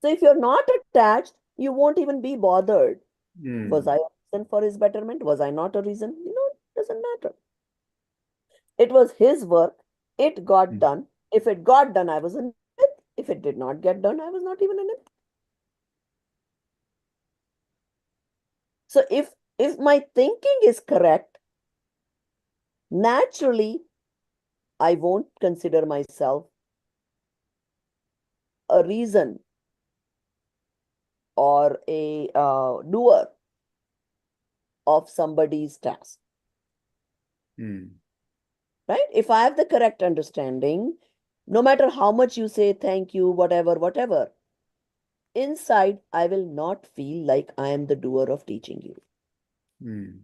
So if you're not attached, you won't even be bothered. Hmm. Was I a reason for his betterment? Was I not a reason? It doesn't matter. It was his work. It got Hmm. done. If it got done, I was a nimit. If it did not get done, I was not even a nimit. So if my thinking is correct, naturally, I won't consider myself a reason or a doer of somebody's task. Hmm. Right? If I have the correct understanding, no matter how much you say thank you, whatever, inside I will not feel like I am the doer of teaching you. Hmm.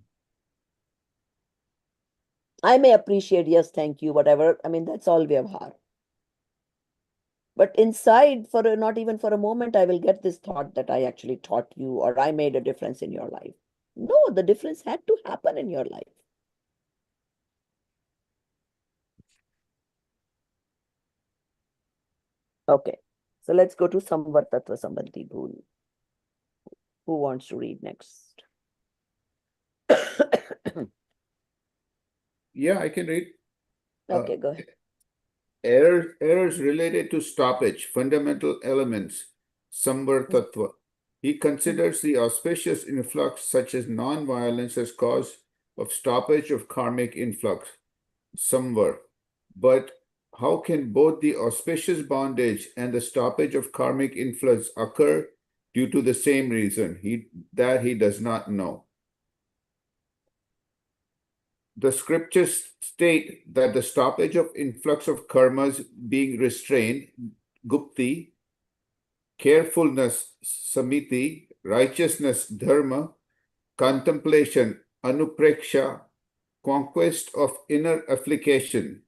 I may appreciate, yes, thank you, whatever. I mean, that's all vyavhar. But inside, not even for a moment, I will get this thought that I actually taught you or I made a difference in your life. No, the difference had to happen in your life. Okay, so let's go to Samvartatva Sambandhi Bhul. Who wants to read next? Yeah, I can read. Okay, go ahead. Errors related to stoppage, fundamental elements, Samvar Tattva. He considers the auspicious influx such as non-violence as cause of stoppage of karmic influx, Samvar. But how can both the auspicious bondage and the stoppage of karmic influx occur due to the same reason? He does not know. The scriptures state that the stoppage of influx of karmas being restrained, gupti, carefulness, samiti, righteousness, dharma, contemplation, anupreksha, conquest of inner affliction,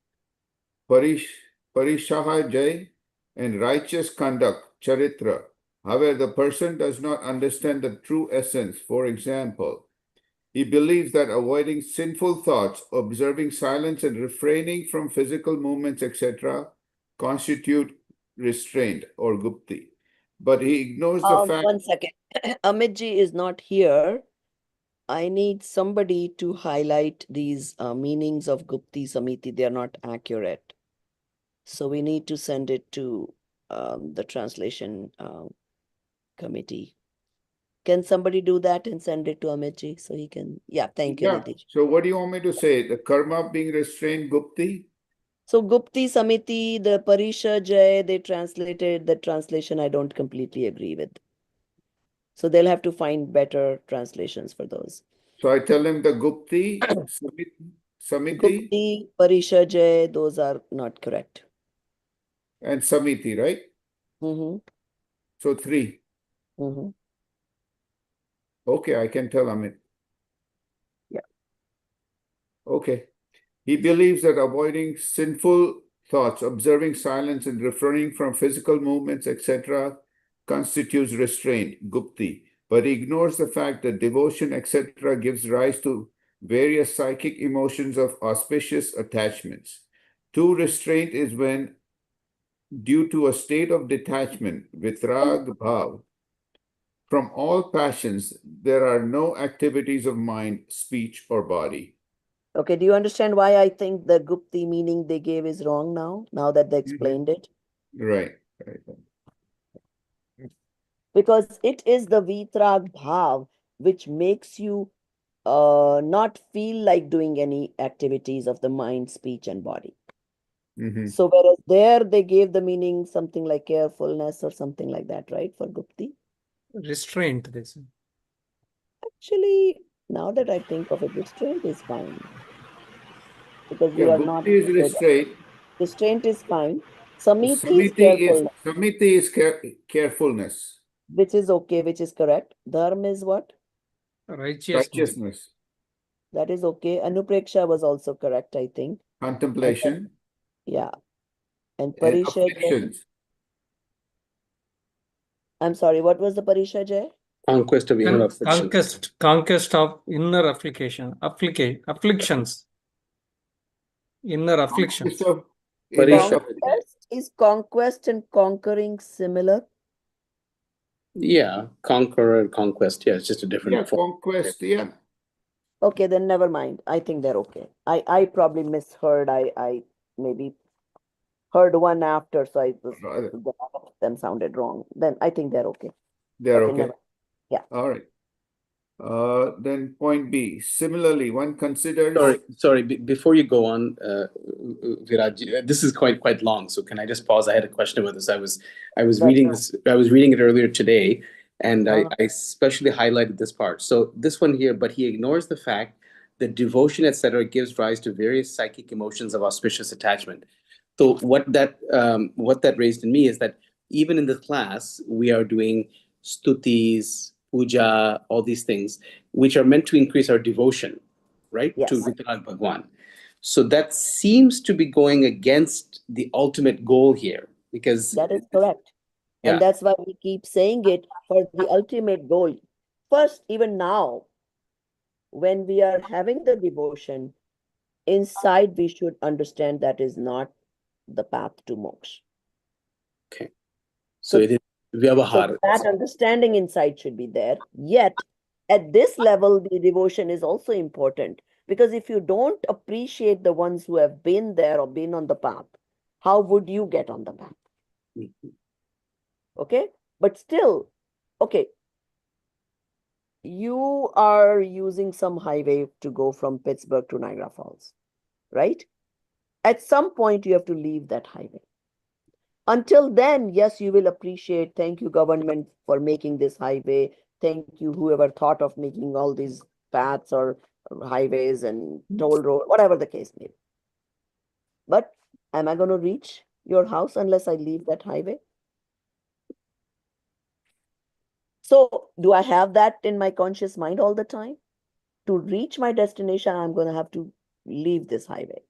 parishahajay, and righteous conduct, charitra. However, the person does not understand the true essence. For example, he believes that avoiding sinful thoughts, observing silence, and refraining from physical movements, etc., constitute restraint or gupti. But he ignores the fact. 1 second. Amitji is not here. I need somebody to highlight these meanings of Gupti Samiti. They are not accurate. So we need to send it to the translation committee. Can somebody do that and send it to Amitji so he can? Yeah, thank you, Yeah. Nitish. So what do you want me to say? The karma being restrained, gupti? So Gupti Samiti, the Parisha Jay, they translated the translation I don't completely agree with. So they'll have to find better translations for those. So I tell him the gupti, samiti, Gupti, Parisha Jay, those are not correct. and samiti, right? Mm-hmm. So 3. Mm-hmm. Okay, I can tell Amit. Yeah. Okay. He believes that avoiding sinful thoughts, observing silence, and refraining from physical movements, etc., constitutes restraint, gupti, but he ignores the fact that devotion, etc., gives rise to various psychic emotions of auspicious attachments. True restraint is when, due to a state of detachment, vitrag bhav, from all passions, there are no activities of mind, speech, or body. Okay, do you understand why I think the Gupti meaning they gave is wrong now that they explained it? Right, right. Because it is the Vitrag Bhav which makes you not feel like doing any activities of the mind, speech, and body. Mhm. So whereas there they gave the meaning something like carefulness or something like that, right? For Gupti. Restraint, they say. Actually, now that I think of it, restraint is fine. Because Yeah, you are not Gupti is restraint. restraint is fine. Samiti is carefulness, which is okay, which is correct. Dharma is what? righteousness, That is okay. Anupreksha was also correct, I think. contemplation, Yeah. And and Parisha Jai. afflictions. I'm sorry, what was the Parisha Jai? Conquest of inner afflictions. Conquest of inner afflictions. Inner afflictions. Conquest of Parisha. Is conquest and conquering similar? Yeah, conqueror, conquest. Yeah, it's just a different form. conquest, yeah. Okay, then never mind. I think they're okay. I probably misheard. I maybe heard one after, so I was Rather, them sounded wrong. Then I think they're okay. they're Okay, okay. never. Yeah. All right. Then point B. Similarly, one considers. Sorry. Before you go on, Viraj, this is quite long. So can I just pause? I had a question about this. I was reading this. I was reading it earlier today, and I especially highlighted this part. So this one here, but he ignores the fact that devotion, etc., gives rise to various psychic emotions of auspicious attachment. So what that raised in me is that even in the class we are doing stutis, puja, all these things, which are meant to increase our devotion, right, Yes. to Vigrah Bhagwan. So that seems to be going against the ultimate goal here, because that is correct. Yeah. And that's why we keep saying it for the ultimate goal. First, even now, when we are having the devotion, inside we should understand that is not the path to moksha. Okay. So it is So vyavahar. that understanding inside should be there. Yet, at this level, the devotion is also important, because if you don't appreciate the ones who have been there or been on the path, how would you get on the path? Mhm. Okay, but still, okay, you are using some highway to go from Pittsburgh to Niagara Falls, right? At some point, you have to leave that highway. Until then, yes, you will appreciate, thank you, government, for making this highway. Thank you, whoever thought of making all these paths or highways and toll road, whatever the case may be. But am I going to reach your house unless I leave that highway? So do I have that in my conscious mind all the time? To reach my destination, I'm going to have to leave this highway.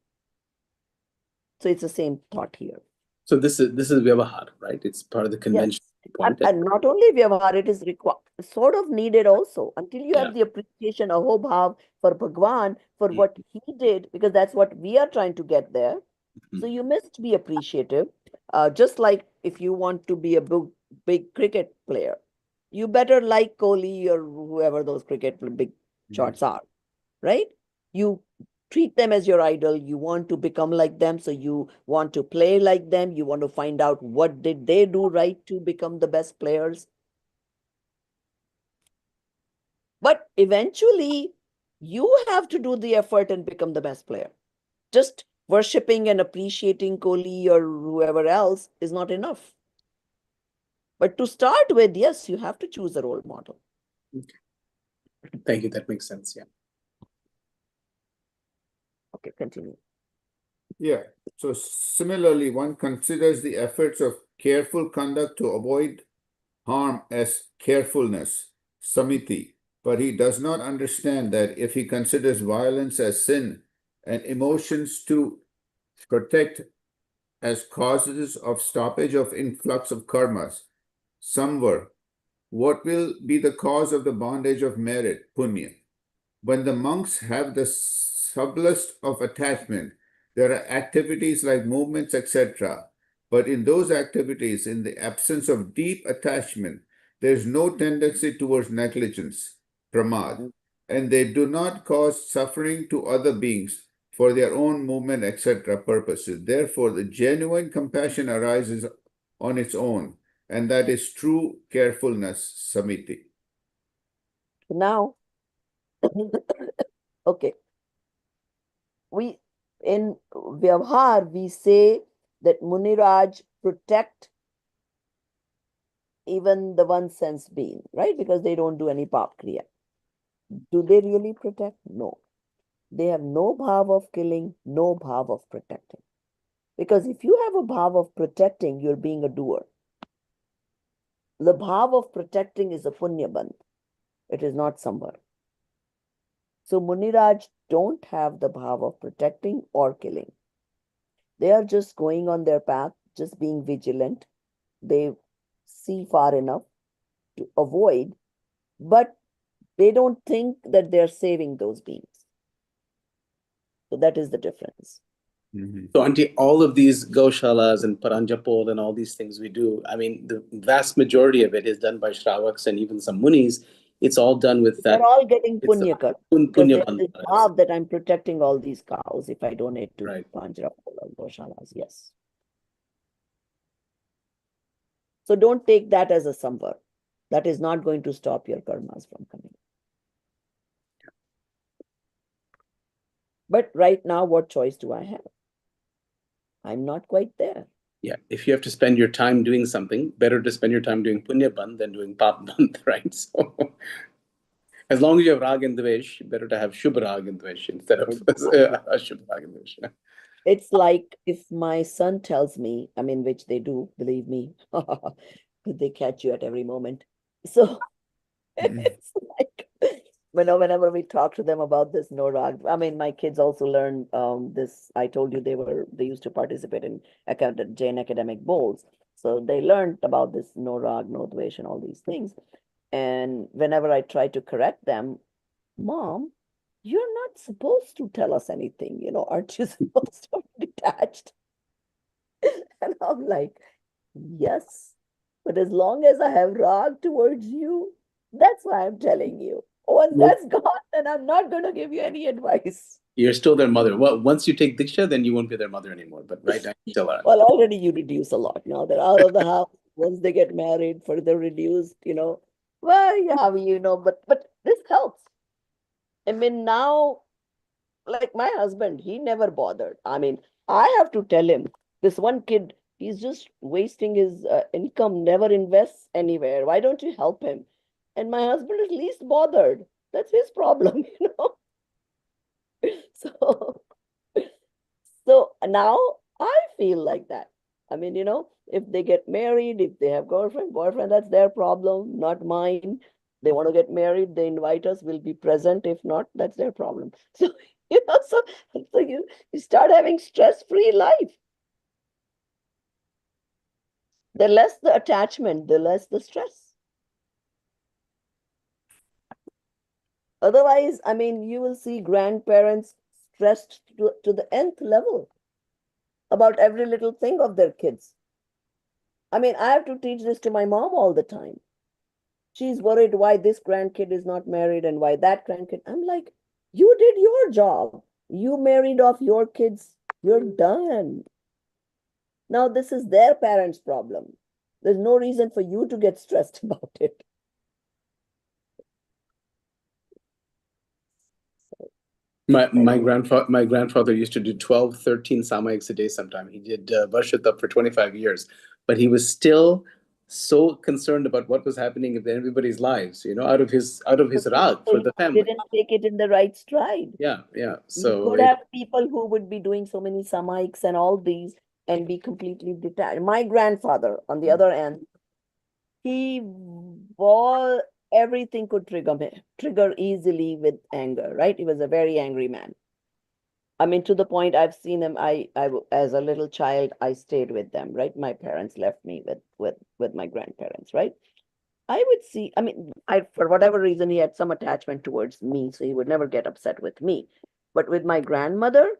So it's the same thought here. So this is vyavahar, right? It's part of the convention. Yes. And not only vyavahar, it is sort of needed also. Until you Yeah. have the appreciation, ahobhav, for Bhagwan, for what he did, because that's what we are trying to get there. So you must be appreciative. Just like if you want to be a big cricket player, you better like Kohli or whoever those cricket big shots are, right? You treat them as your idol. You want to become like them, so you want to play like them. You want to find out what did they do right to become the best players. But eventually, you have to do the effort and become the best player. Just worshipping and appreciating Kohli or whoever else is not enough. But to start with, yes, you have to choose a role model. Okay. Thank you. That makes sense. Yeah. Okay, continue. Yeah. So similarly, one considers the efforts of careful conduct to avoid harm as carefulness, samiti, but he does not understand that if he considers violence as sin and emotions to protect as causes of stoppage of influx of karmas, samvar, what will be the cause of the bondage of merit, punya? When the monks have the subtlest of attachment, there are activities like movements, etc. But in those activities, in the absence of deep attachment, there is no tendency towards negligence, pramad, and they do not cause suffering to other beings for their own movement, etc. purposes. Therefore, the genuine compassion arises on its own, and that is true carefulness, samiti. Now, okay. In Vyavhar, we say that Muniraj protect even the one sense being, right? Because they don't do any pap kriya. Do they really protect? No. They have no bhav of killing, no bhav of protecting. Because if you have a bhav of protecting, you're being a doer. The bhav of protecting is a punya bandh. It is not samvar. So Muniraj don't have the bhav of protecting or killing. They are just going on their path, just being vigilant. They see far enough to avoid, but they don't think that they're saving those beings. So that is the difference. So, Auntie, all of these Gaushalas and Paranjapol and all these things we do, I mean, the vast majority of it is done by Shravaks and even some Munis. It's all done with that. They're all getting It's punya karma. Because punya they have bandha. this bhav that I'm protecting all these cows if I donate to Right. Panjara or Goshalas. Yes. So don't take that as a samvar. That is not going to stop your karmas from coming. But right now, what choice do I have? I'm not quite there. Yeah, if you have to spend your time doing something, better to spend your time doing punya bandh than doing pap bandh, right? So, as long as you have rag and dvesh, better to have shubh rag and dvesh instead of ashubh rag and dvesh. It's like if my son tells me, I mean, which they do, believe me, they catch you at every moment. So it's like, whenever we talk to them about this no rag, I mean, my kids also learn this. I told you they used to participate in Jain academic bowls. So they learned about this no rag, no dvesh, and all these things. And whenever I try to correct them, Mom, you're not supposed to tell us anything, aren't you supposed to be detached? And I'm like, yes, but as long as I have rag towards you, that's why I'm telling you. Once that's gone, then I'm not going to give you any advice. You're still their mother. Well, once you take Diksha, then you won't be their mother anymore. But right now, you still are. Well, already you reduce a lot. Now they're out of the house. Once they get married, further reduced, Well, yeah, but this helps. I mean, now, like my husband, he never bothered. I mean, I have to tell him, this one kid, he's just wasting his income, never invests anywhere. Why don't you help him? And my husband is least bothered. That's his problem, So, so now I feel like that. I mean, if they get married, if they have girlfriend, boyfriend, that's their problem, not mine. They want to get married, they invite us, we'll be present. If not, that's their problem. So, so you start having stress-free life. The less the attachment, the less the stress. Otherwise, I mean, you will see grandparents stressed to the nth level about every little thing of their kids. I mean, I have to teach this to my mom all the time. She's worried why this grandkid is not married and why that grandkid. I'm like, you did your job. You married off your kids. You're done. Now, this is their parents' problem. There's no reason for you to get stressed about it. My grandfather used to do 12, 13 samayiks a day sometime. He did Varshatap for 25 years, but he was still so concerned about what was happening in everybody's lives, out of his rag for the family. Didn't take it in the right stride. Yeah. You So could have people who would be doing so many samayiks and all these and be completely detached. My grandfather, on the other hand, he was everything could trigger easily with anger, right? He was a very angry man. I mean, to the point I've seen him. As a little child, I stayed with them, right? My parents left me with my grandparents, right? I would see, I mean, for whatever reason, he had some attachment towards me, so he would never get upset with me. But with my grandmother,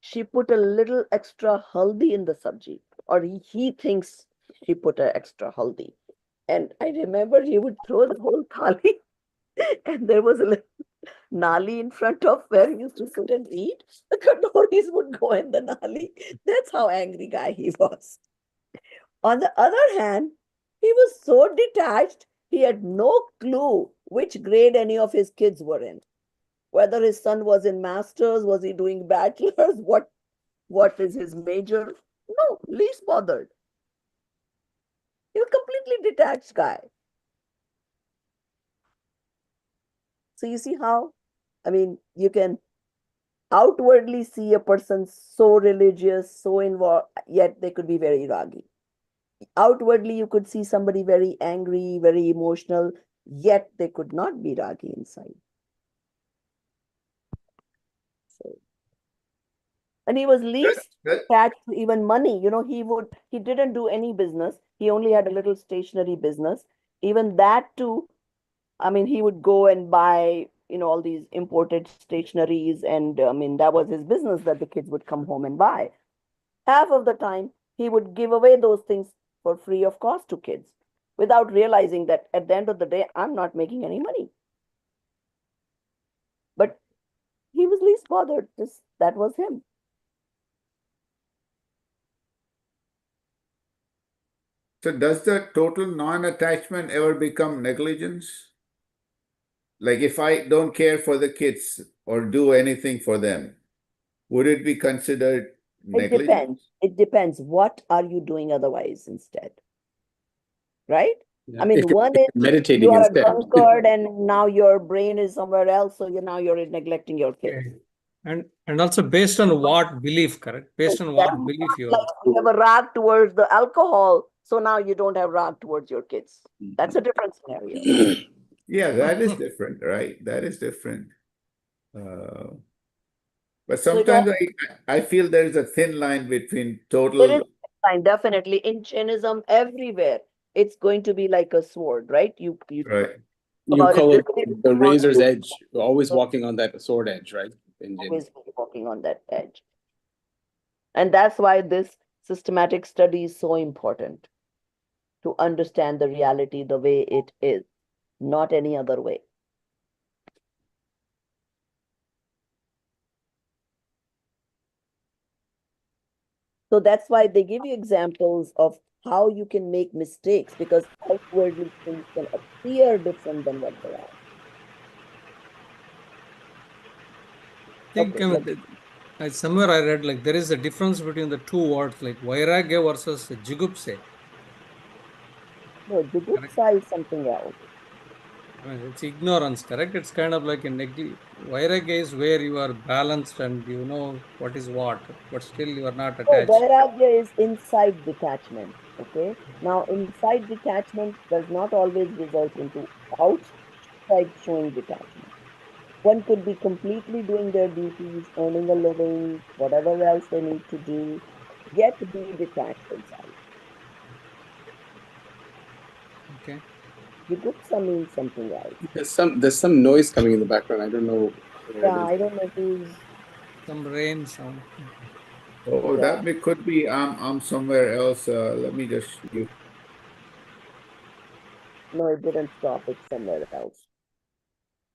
she put a little extra haldi in the sabji, or he thinks she put an extra haldi. And I remember he would throw the whole thali, and there was a little nali in front of where he used to sit and eat. The katoris would go in the nali. That's how angry guy he was. On the other hand, he was so detached, he had no clue which grade any of his kids were in. Whether his son was in masters, was he doing bachelor's, what is his major? No, least bothered. He's a completely detached guy. So you see how, I mean, you can outwardly see a person so religious, so involved, yet they could be very ragi. Outwardly, you could see somebody very angry, very emotional, yet they could not be ragi inside. So, and he was least attached to even money. He didn't do any business. He only had a little stationery business. Even that too, I mean, he would go and buy, all these imported stationeries, and I mean, that was his business that the kids would come home and buy. Half of the time, he would give away those things for free of cost to kids without realizing that at the end of the day, I'm not making any money. But he was least bothered. That was him. So does the total non-attachment ever become negligence? Like if I don't care for the kids or do anything for them, would it be considered negligence? It depends. What are you doing otherwise instead? Right? Yeah. I mean, If you're one is meditating you are a instead. drunkard and now your brain is somewhere else, so you're neglecting your kids. Okay. And also based on what belief, correct? Based on what belief you Like are. you have a rag towards the alcohol, so now you don't have rag towards your kids. That's a different scenario. Yeah, that is different, right? That is different. But So sometimes I feel there is a thin line between there total, is a line, definitely. In Jainism, everywhere, it's going to be like a sword, right? You right? You about call it it this the way, razor's edge, always walking on that sword edge, right? In always walking on that edge. And that's why this systematic study is so important, to understand the reality the way it is, not any other way. So that's why they give you examples of how you can make mistakes, because outwardly things can appear different than what they are. Think, somewhere I read like there is a difference between the two words like vairagya versus jigupse. No, Correct? jugupsa is something else. I mean, it's ignorance, correct? It's kind of like a vairagya is where you are balanced and you know what is what, but still you are not So attached. vairagya is inside detachment. Okay. Now, inside detachment does not always result into outside showing detachment. One could be completely doing their duties, earning a living, whatever else they need to do, yet be detached inside. Okay. Jugupsa means something else. There's some noise coming in the background. I don't know where Yeah, it is. I don't know who's. Some rain sound. Oh, Yeah, could be I'm somewhere else. Let me just no, it didn't stop. It's somewhere else.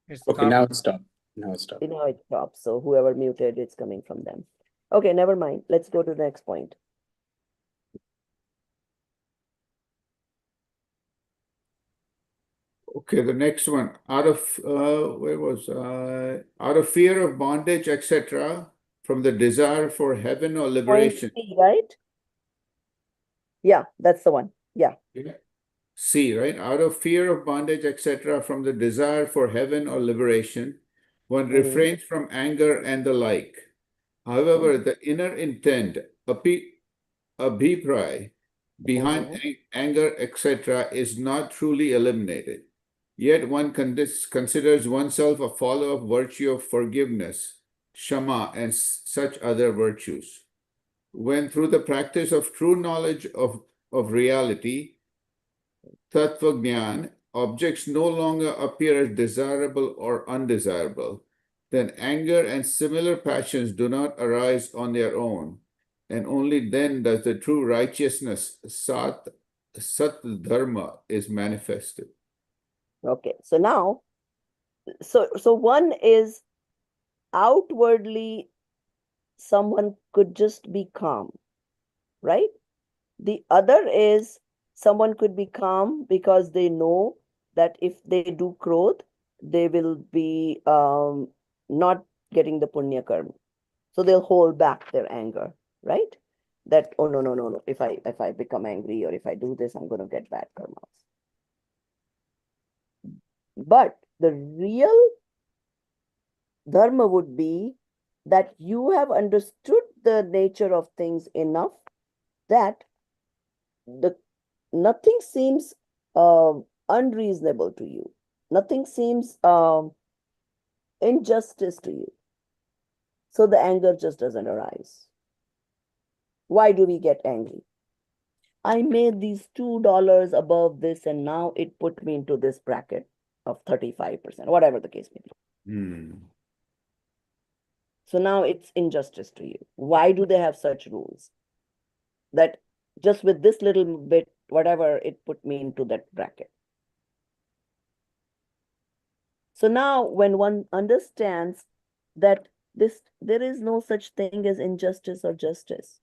It Okay, now stopped. it's stopped. Now it's stopped. It stops. So whoever muted, it's coming from them. Okay, never mind. Let's go to the next point. Okay, the next one. Out of out of fear of bondage, etc., from the desire for heaven or Point liberation. C, right? Yeah, that's the one. Yeah. Yeah. C, right? Out of fear of bondage, etc., from the desire for heaven or liberation, one refrains from anger and the like. However, the inner intent, abhipray, behind anger, etc., is not truly eliminated. Yet one considers oneself a follower of virtue of forgiveness, shama, and such other virtues. When through the practice of true knowledge of reality, tattva jnana, objects no longer appear as desirable or undesirable, then anger and similar passions do not arise on their own, and only then does the true righteousness, sat dharma, is manifested. Okay. So now, so one is outwardly someone could just be calm, right? The other is someone could be calm because they know that if they do krodh, they will be not getting the punya karma. So they'll hold back their anger, right? That, oh no, no, no, no. If I become angry or if I do this, I'm going to get bad karmas. But the real dharma would be that you have understood the nature of things enough that nothing seems unreasonable to you. Nothing seems injustice to you. So the anger just doesn't arise. Why do we get angry? I made these $2 above this, and now it put me into this bracket of 35%, whatever the case may be. Hmm. So now it's injustice to you. Why do they have such rules? That just with this little bit, whatever, it put me into that bracket. So now when one understands that there is no such thing as injustice or justice,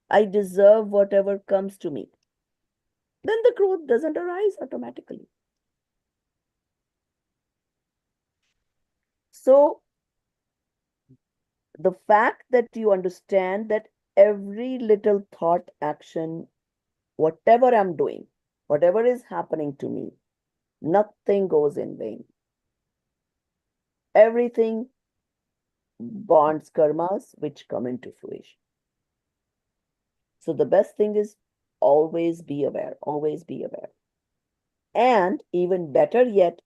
I deserve whatever comes to me, then the growth doesn't arise automatically. So the fact that you understand that every little thought, action, whatever I'm doing, whatever is happening to me, nothing goes in vain. Everything bonds karmas which come into fruition. So the best thing is always be aware, always be aware. And even better yet,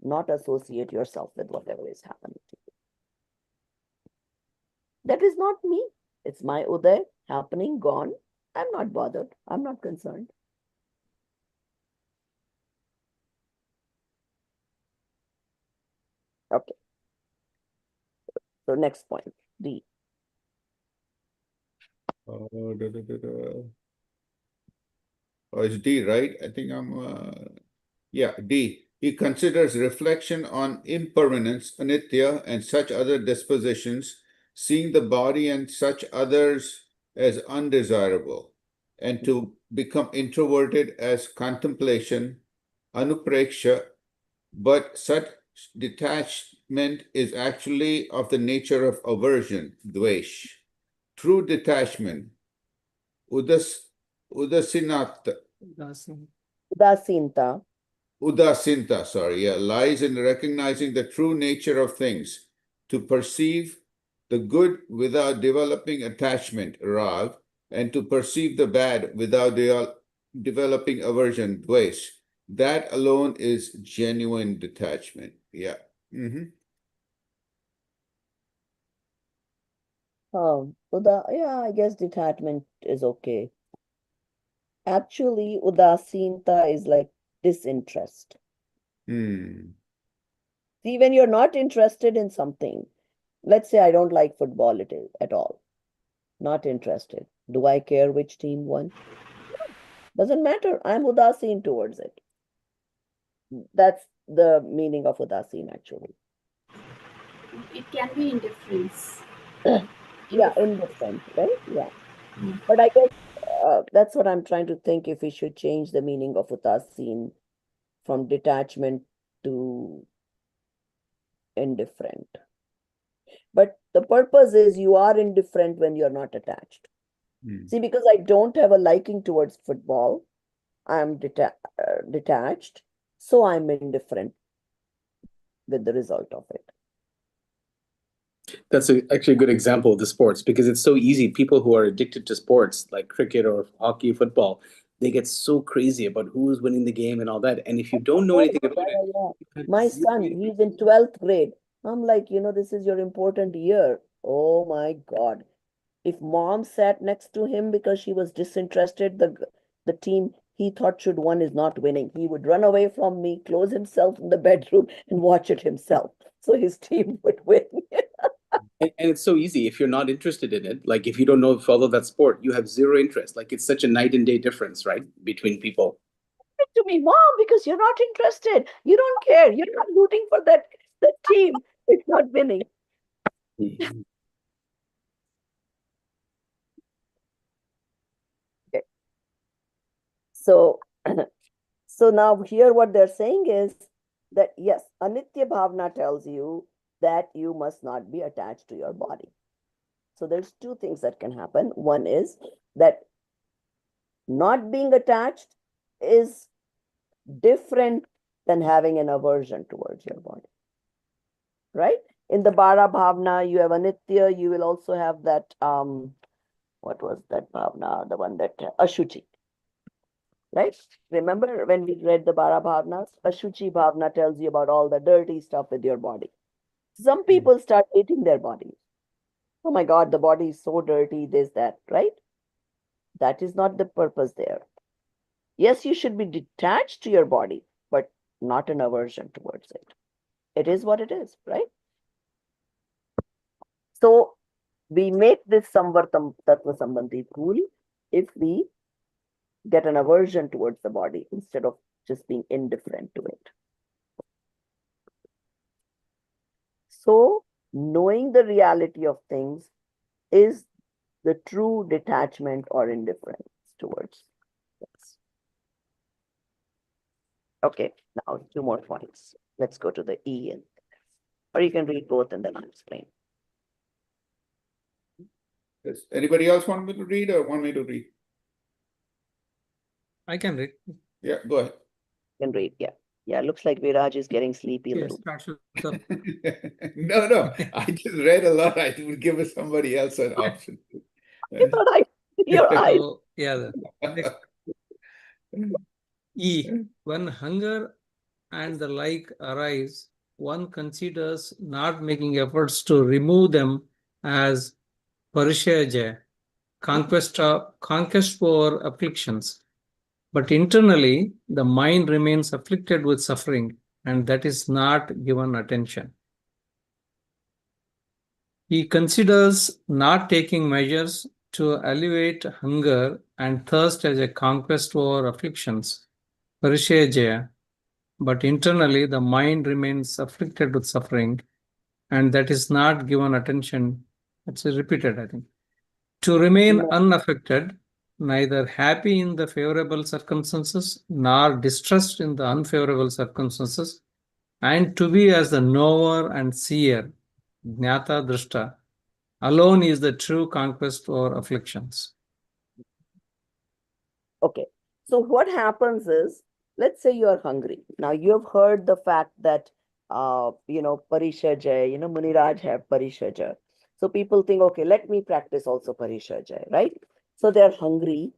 not associate yourself with whatever is happening to you. That is not me. It's my Uday happening, gone. I'm not bothered. I'm not concerned. Okay. So next point, D. Oh, Oh, it's D, right? I think yeah, D. He considers reflection on impermanence, anitya, and such other dispositions, seeing the body and such others as undesirable, and to become introverted as contemplation, anupreksha, but such detachment is actually of the nature of aversion, dvesh. True detachment, udasinat, Udasinta. Udasinta, sorry, yeah, lies in recognizing the true nature of things, to perceive the good without developing attachment, rag, and to perceive the bad without developing aversion, dvesh. That alone is genuine detachment. Yeah. Yeah, I guess detachment is okay. Actually, udasinta is like disinterest. Hmm. See, when you're not interested in something, let's say I don't like football at all. Not interested. Do I care which team won? Doesn't matter. I'm udasin towards it. That's the meaning of udasin, actually. It can be indifference. Yeah, indifferent, right? Yeah. But I guess that's what I'm trying to think, if we should change the meaning of udasin from detachment to indifferent. But the purpose is you are indifferent when you're not attached. See, because I don't have a liking towards football, I'm detached, so I'm indifferent with the result of it. That's actually a good example of the sports, because it's so easy. People who are addicted to sports like cricket or hockey, football, they get so crazy about who's winning the game and all that. And if you don't know anything about it, Yeah. My son, he's in 12th grade. I'm like, this is your important year. Oh my God. If mom sat next to him because she was disinterested, the team he thought should win is not winning, he would run away from me, close himself in the bedroom, and watch it himself. So his team would win. and it's so easy if you're not interested in it. Like if you don't know, follow that sport, you have zero interest. Like it's such a night and day difference, right, between people. To me, mom, because you're not interested. You don't care. You're not rooting for that team. It's not winning. Mhm. Okay. So, so now here what they're saying is that yes, Anitya Bhavna tells you that you must not be attached to your body. So there's two things that can happen. One is that not being attached is different than having an aversion towards your body, right? In the Bara Bhavna, you have Anitya, you will also have that, what was that Bhavna? The one that, Ashuchi. Right? Remember when we read the Bara Bhavnas? Ashuchi Bhavna tells you about all the dirty stuff with your body. Some people start hating their bodies. Oh my God, the body is so dirty, this, that, right? That is not the purpose there. Yes, you should be detached to your body, but not an aversion towards it. It is what it is, right? So we make this Samvartam Tattva Sambandhi rule if we get an aversion towards the body instead of just being indifferent to it. So knowing the reality of things is the true detachment or indifference towards things. Okay, now 2 more points. Let's go to the E, or you can read both and then I'll explain. Does anybody else want me to read or want me to read? I can read. Yeah, go ahead. You can read, yeah. Yeah, looks like Viraj is getting sleepy a Yes, little. starts with the No, I just read a lot. I would give somebody else an option. I thought I your eyes. So, yeah, the next E. When hunger and the like arise, one considers not making efforts to remove them as parishaya, conquest for afflictions. But internally, the mind remains afflicted with suffering, and that is not given attention. He considers not taking measures to alleviate hunger and thirst as a conquest over afflictions, parishaya, but internally the mind remains afflicted with suffering, and that is not given attention. It's repeated, I think. To remain unaffected, neither happy in the favorable circumstances nor distressed in the unfavorable circumstances, and to be as the knower and seer, jnata drishta, alone is the true conquest or afflictions. Okay, so what happens is, let's say you are hungry. Now you have heard the fact that, Parishaja, Muniraj have Parishaja. So people think, okay, let me practice also Parishaja, right? So they're hungry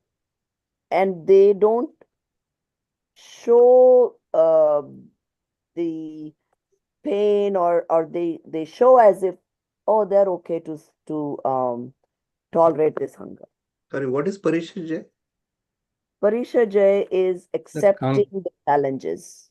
and they don't show the pain or they show as if, oh, they're okay to tolerate this hunger. Sorry, what is Parishajay? Parishajay is accepting the challenges.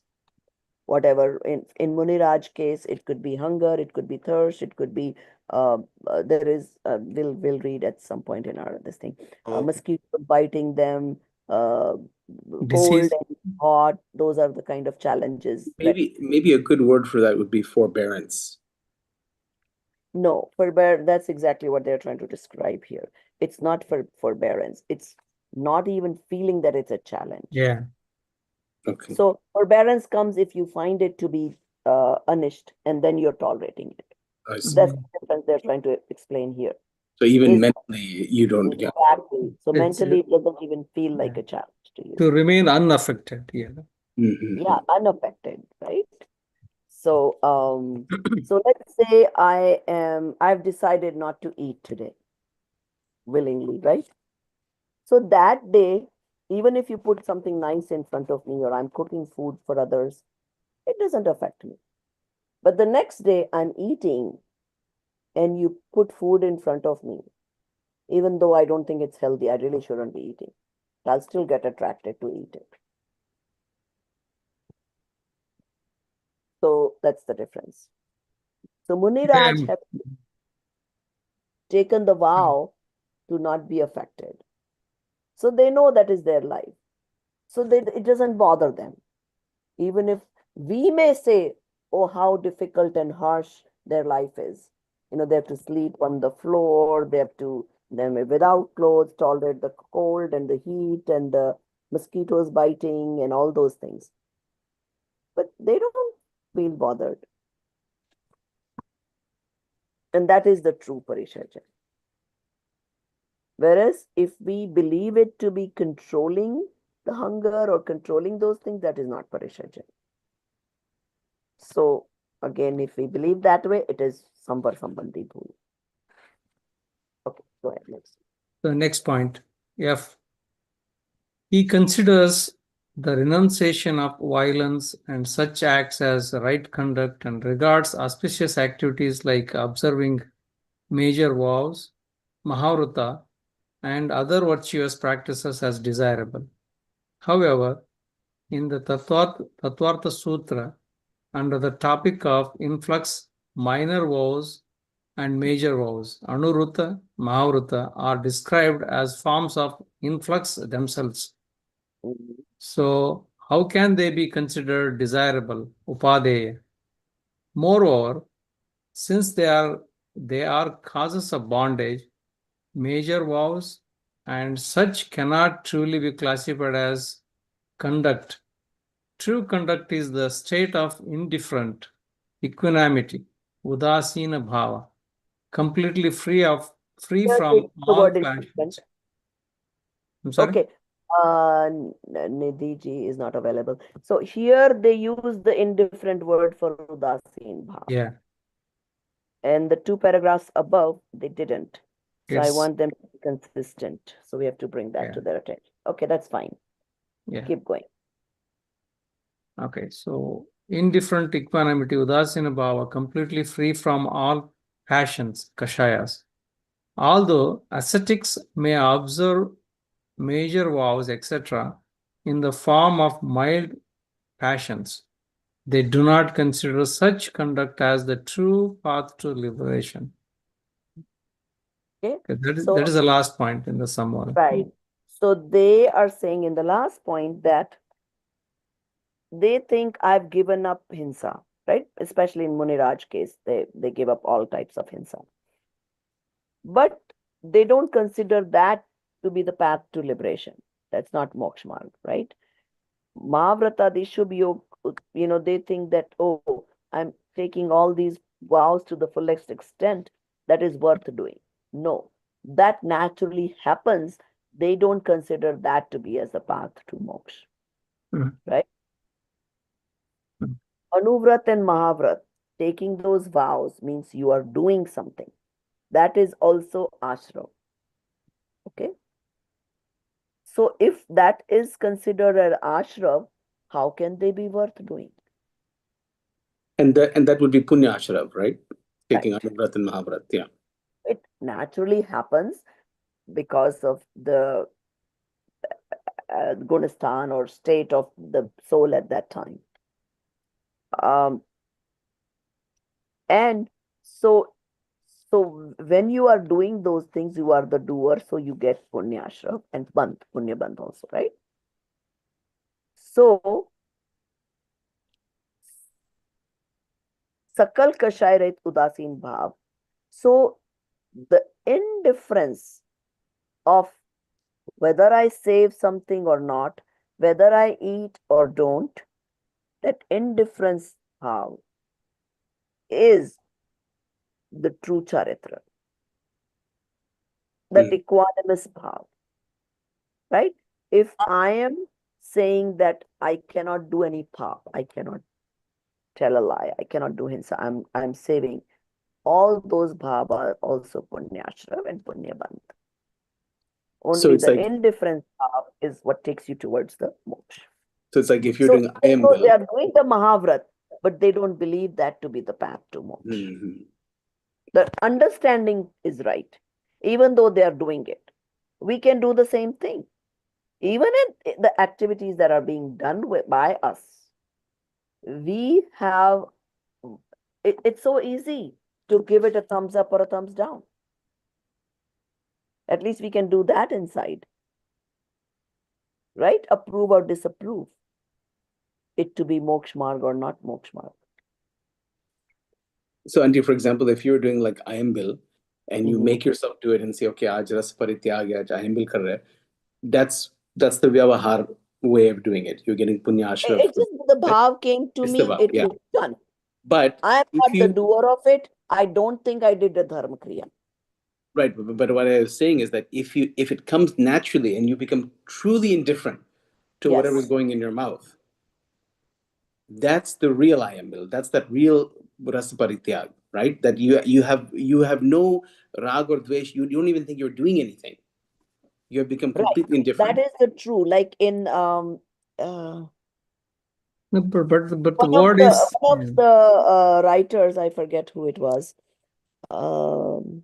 Whatever in Muniraj case, it could be hunger, it could be thirst, it could be there is we'll read at some point in our this thing. Mosquito biting them, Disease. cold and hot. Those are the kind of challenges. Maybe a good word for that would be forbearance. No, that's exactly what they're trying to describe here. It's not for forbearance. It's not even feeling that it's a challenge. Yeah. Okay. So forbearance comes if you find it to be anisht and then you're tolerating it. I see. That's the difference they're trying to explain here. So even mentally, you don't get. Exactly. So mentally, it doesn't even feel like a challenge to you. To remain unaffected. Yeah. Yeah, unaffected, right? So, so let's say I've decided not to eat today willingly, right? So that day, even if you put something nice in front of me or I'm cooking food for others, it doesn't affect me. But the next day I'm eating and you put food in front of me, even though I don't think it's healthy, I really shouldn't be eating. I'll still get attracted to eat it. So that's the difference. So Muniraj have taken the vow to not be affected. So they know that is their life. So it doesn't bother them. Even if we may say, oh, how difficult and harsh their life is. They have to sleep on the floor, they have to, without clothes, tolerate the cold and the heat and the mosquitoes biting and all those things. But they don't feel bothered. And that is the true Parishajya. Whereas if we believe it to be controlling the hunger or controlling those things, that is not Parishajya. So Again, if we believe that way, it is samvar sambandhi bhul. Okay, go ahead next. The next point, F. He considers the renunciation of violence and such acts as right conduct and regards auspicious activities like observing major vows, Mahavrata, and other virtuous practices as desirable. However, in the Tattvartha Sutra, under the topic of influx, minor vows and major vows, Anuruta, Mahavrata, are described as forms of influx themselves. So, how can they be considered desirable, upadeya? Moreover, since they are causes of bondage, major vows and such cannot truly be classified as conduct. True conduct is the state of indifferent equanimity, udasina bhava, completely free Here from the all word is passions. different. I'm sorry? Okay. Nidhi ji is not available. So here they use the indifferent word for udasin bhav. Yeah. And the two paragraphs above, they didn't. So I It's, want them to be consistent. So we have to bring that Yeah. to their attention. Okay, that's fine. yeah. Keep going. Okay, so indifferent equanimity, udasina bhava, completely free from all passions, kashayas. Although ascetics may observe major vows, etc., in the form of mild passions, they do not consider such conduct as the true path to liberation. Okay. That is, So that is the last point in the summary. right. So they are saying in the last point that they think I've given up hinsa, right? Especially in Muniraj case, they give up all types of hinsa. But they don't consider that to be the path to liberation. That's not moksha marg, right? Mahavrata, Dishubh Yog, they think that, oh, I'm taking all these vows to the fullest extent, that is worth doing. No, that naturally happens. They don't consider that to be as a path to moksha, right? Anuvrat and Mahavrat, taking those vows means you are doing something. That is also ashram. Okay. So if that is considered an ashram, how can they be worth doing? And that would be Punya Ashrav, right? Taking Right. Anuvrat and Mahabharat, yeah. It naturally happens because of the gunistan or state of the soul at that time. And so when you are doing those things, you are the doer, so you get punya ashram and punya bandh also, right? So sakal kashay rait udasin bhav. So the indifference of whether I save something or not, whether I eat or don't, that indifference bhav is the true charitra, that equanimous bhav, right? If I am saying that I cannot do any pap, I cannot tell a lie, I cannot do hinsa, I'm saving, all those bhav are also punyashram and punyabandh. So Only it's the like indifference bhav is what takes you towards the moksha. so it's like if you're So doing I am even though they bill. are doing the Mahavrat, but they don't believe that to be the path to moksha. Mhm. The understanding is right, even though they are doing it. We can do the same thing. Even in the activities that are being done by us, we have, it's so easy to give it a thumbs up or a thumbs down. At least we can do that inside, right? Approve or disapprove it to be moksha marg or not moksha marg. So, Auntie, for example, if you're doing like I am bill and you Mhm. make yourself do it and say, okay, aaj ras parityag hai, aaj I am bill kar rahe, that's the vyavahar way of doing it. You're getting punya ashrav. It's just the bhav came to It's me, the vow, it yeah. is done. But I am if not the you doer of it. I don't think I did a dharma kriya. right, but what I was saying is that if it comes naturally and you become truly indifferent to whatever is Yes. going in your mouth, that's the real I am bill. That's that real rasa parityag, right? That you have no rag or dvesh. You don't even think you're doing anything. You have become Right. completely indifferent. That is the true. Like in No, but the word is one of the writers, I forget who it was. No,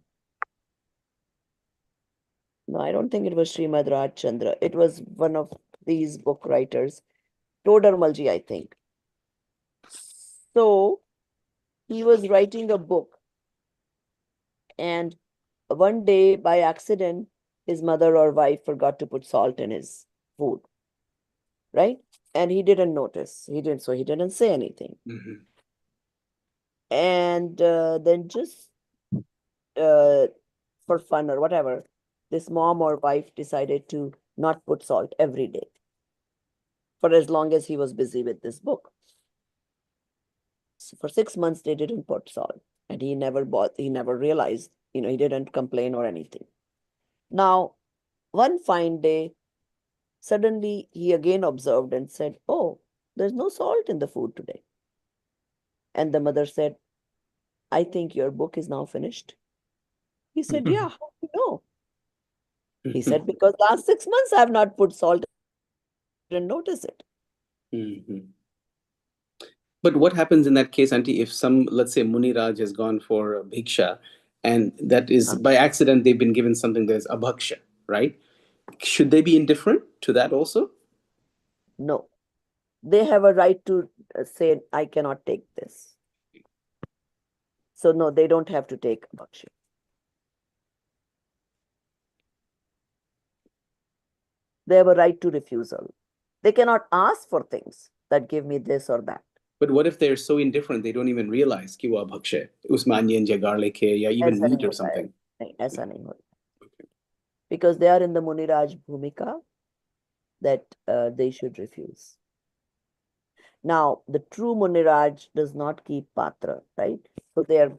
I don't think it was Srimad Raj Chandra. It was one of these book writers, Todarmalji, I think. So he was writing a book, and one day by accident, his mother or wife forgot to put salt in his food, right? And he didn't notice. So he didn't say anything. Mhm. And then just for fun or whatever, this mom or wife decided to not put salt every day for as long as he was busy with this book. So for 6 months, they didn't put salt, and he never realized, he didn't complain or anything. Now, one fine day, suddenly he again observed and said, "Oh, there's no salt in the food today." And the mother said, "I think your book is now finished." He said, "Yeah, how do you know?" He said, "Because last 6 months I have not put salt and notice it." Mhm. But what happens in that case, Auntie, if let's say Muni Raj has gone for bhiksha, and that is by accident they've been given something that is abhaksha, right? Should they be indifferent to that also? No, they have a right to say, "I cannot take this." So no, they don't have to take bhakshi. They have a right to refusal. They cannot ask for things that give me this or that. But what if they're so indifferent they don't even realize कि वो abhaksha है, उसमें onion या garlic है, या even ऐसा meat नहीं or होता है. something? नहीं, ऐसा नहीं होता. Because they are in the Muniraj Bhumika that they should refuse. Now, the true Muniraj does not keep patra, right? So they are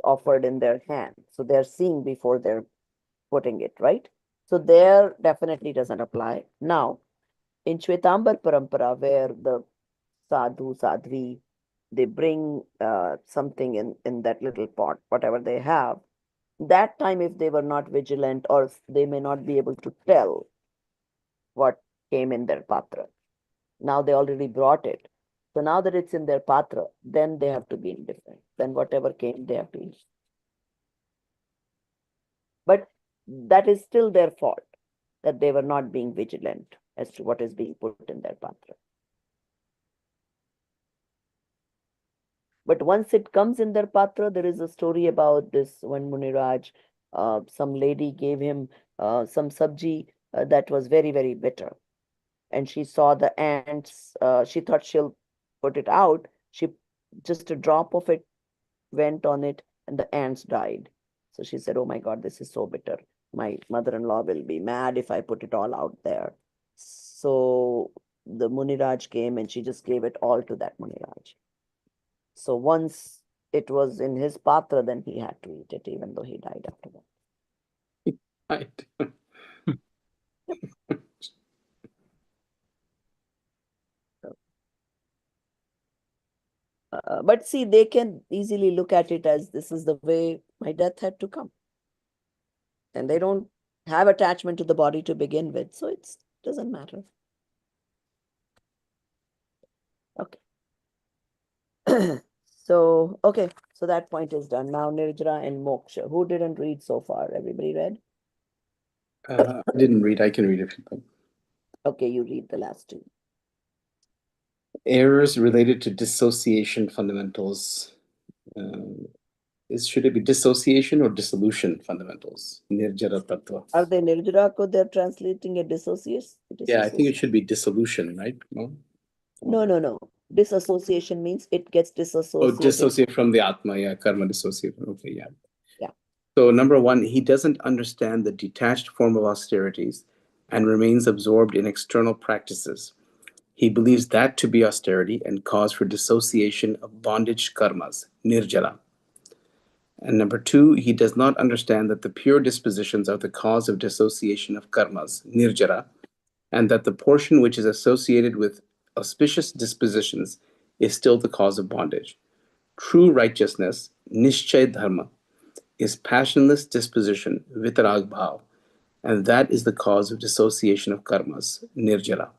offered in their hand. So they are seeing before they're putting it, right? So there definitely doesn't apply. Now, in Shwetambar Parampara, where the sadhu, sadhvi, they bring something in that little pot, whatever they have, that time if they were not vigilant, or they may not be able to tell what came in their patra. Now they already brought it. So now that it's in their patra, then they have to be indifferent. Then whatever came, they have to eat. But that is still their fault, that they were not being vigilant as to what is being put in their patra. But once it comes in their patra, there is a story about this when Muniraj, some lady gave him some sabji that was very, very bitter. And she saw the ants, she thought she'll put it out. Just a drop of it went on it, and the ants died. So she said, "Oh my God, this is so bitter. My mother-in-law will be mad if I put it all out there." So the Muniraj came and she just gave it all to that Muniraj. So once it was in his patra, then he had to eat it, even though he died after that. Right. But see, they can easily look at it as this is the way my death had to come. And they don't have attachment to the body to begin with, so it doesn't matter. Okay. So, okay, so that point is done. Now Nirjara and Moksha. Who didn't read so far? Everybody read? I didn't read. I can read it. Okay, you read the last two. Errors related to dissociation fundamentals. Should it be dissociation or dissolution fundamentals? Nirjara tattva. Are they Nirjara ko they're translating a dissociation? Yeah, I think it should be dissolution, right? No. Disassociation means it gets Oh, disassociated. dissociate from the Atma, yeah, karma dissociate. Okay, yeah. Yeah. So number one, he doesn't understand the detached form of austerities and remains absorbed in external practices. He believes that to be austerity and cause for dissociation of bondage karmas, nirjara. And number two, he does not understand that the pure dispositions are the cause of dissociation of karmas, nirjara, and that the portion which is associated with auspicious dispositions is still the cause of bondage. True righteousness, Nishchay Dharma, is passionless disposition, Vitarag Bhav, and that is the cause of dissociation of karmas, Nirjara.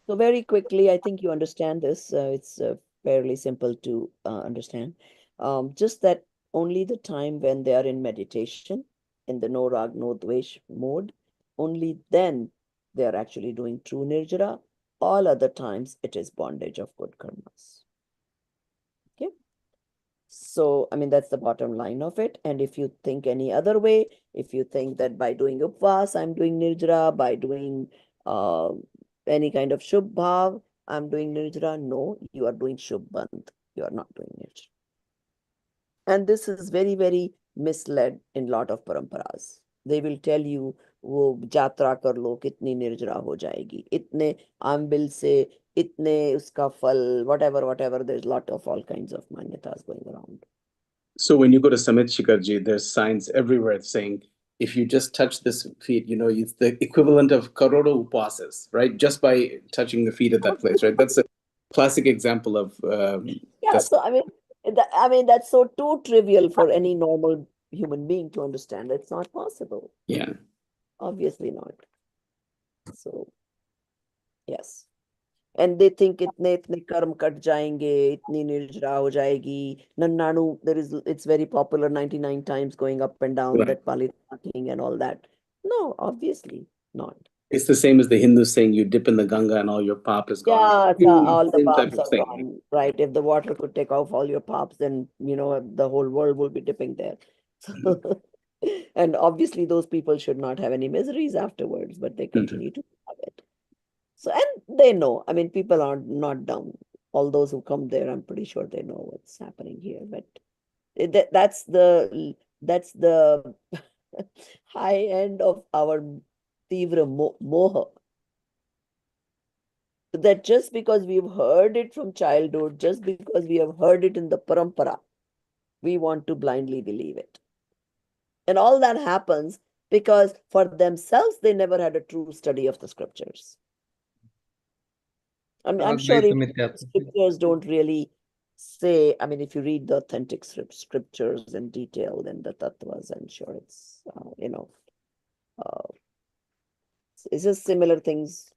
So very quickly, I think you understand this. It's fairly simple to understand. Just that only the time when they are in meditation, in the no rag, no dvesh mode, only then they are actually doing true nirjara. All other times, it is bondage of good karmas. Okay. So, I mean, that's the bottom line of it. And if you think any other way, if you think that by doing upvas, I'm doing nirjara, by doing any kind of shubh bhav, I'm doing nirjara. No, you are doing shubh bandh. You are not doing nirjara. And this is very, very misled in lot of paramparas. They will tell you, वो जात्रा कर लो कितनी निर्जरा हो जाएगी इतने आंबिल से इतने उसका फल whatever there's lot of all kinds of manyatas going around. So when you go to Samit Shikarji, there's signs everywhere saying, if you just touch this feet, it's the equivalent of karodo upasas, right? Just by touching the feet at that place, right? That's a classic example of Yeah, so I mean that's so too trivial for any normal human being to understand. It's not possible. Yeah. Obviously not. So yes. And they think इतने इतने कर्म cut जाएंगे इतनी निर्जरा हो जाएगी नन्नानु it's very popular 99 times going up and down Right. that Pali king and all that. No, obviously not. It's the same as the Hindus saying you dip in the Ganga and all your pap is gone. Yeah, so all the Same type paps of are thing. gone, right? If the water could take off all your paps, then the whole world will be dipping there. And obviously those people should not have any miseries afterwards, but they continue to have it. So, and they know, I mean, people are not dumb. All those who come there, I'm pretty sure they know what's happening here. But that's the high end of our tivra moha. That just because we've heard it from childhood, just because we have heard it in the parampara, we want to blindly believe it. And all that happens because for themselves, they never had a true study of the scriptures. I mean, I'm sure if scriptures don't really say, I mean, if you read the authentic scriptures in detail, then the tattvas, I'm sure it's, it's just similar things,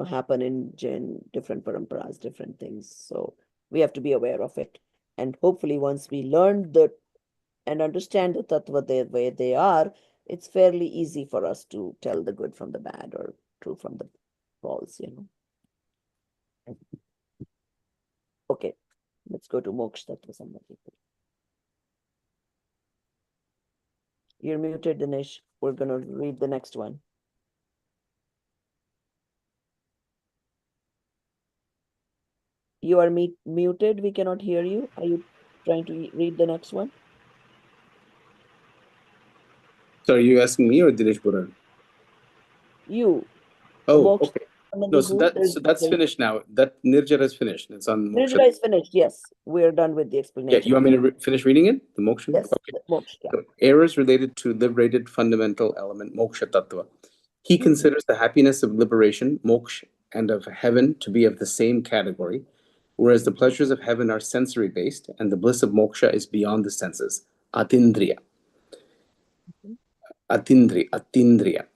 happen in different paramparas, different things. So we have to be aware of it. And hopefully once we learn and understand the tattva the way they are, it's fairly easy for us to tell the good from the bad or true from the false, Okay, let's go to Moksha Tattva Samvati. You're muted, Dinesh. We're going to read the next one. You are muted. We cannot hear you. Are you trying to read the next one? So are you asking me or Dinesh Buran? You. Oh, Moksha okay. No, so that's finished now. That Nirjara is finished. It's on Moksha. Nirjara is finished. Yes, we're done with the Yeah, explanation. you want me to finish reading it? The Moksha? Yes, Okay. Moksha. Yeah. So, errors related to liberated fundamental element, Moksha Tattva. He considers the happiness of liberation, moksha, and of heaven to be of the same category, whereas the pleasures of heaven are sensory-based, and the bliss of moksha is beyond the senses, atindriya. Atindriya.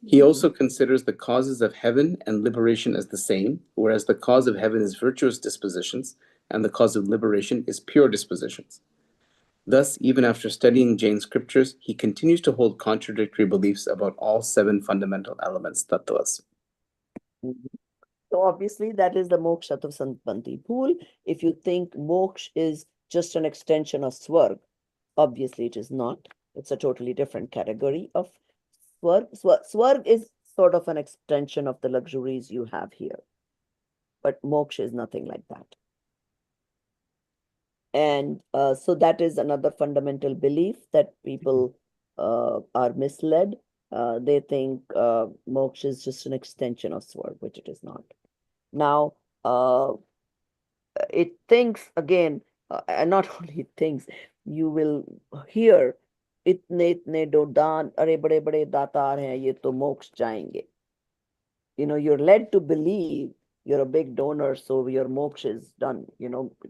He also considers the causes of heaven and liberation as the same, whereas the cause of heaven is virtuous dispositions, and the cause of liberation is pure dispositions. Thus, even after studying Jain scriptures, he continues to hold contradictory beliefs about all 7 fundamental elements, tattvas. So obviously that is the moksha tattva sampanti pool. If you think moksha is just an extension of swarg, obviously it is not. It's a totally different category of swarg. Swarg is sort of an extension of the luxuries you have here. But moksha is nothing like that. And so that is another fundamental belief that people are misled. They think moksha is just an extension of swarg, which it is not. Now, it thinks again, and not only it thinks, you will hear, itne itne do daan, are bade datar hain, ye to moksha jayenge. You're led to believe you're a big donor, so your moksha is done,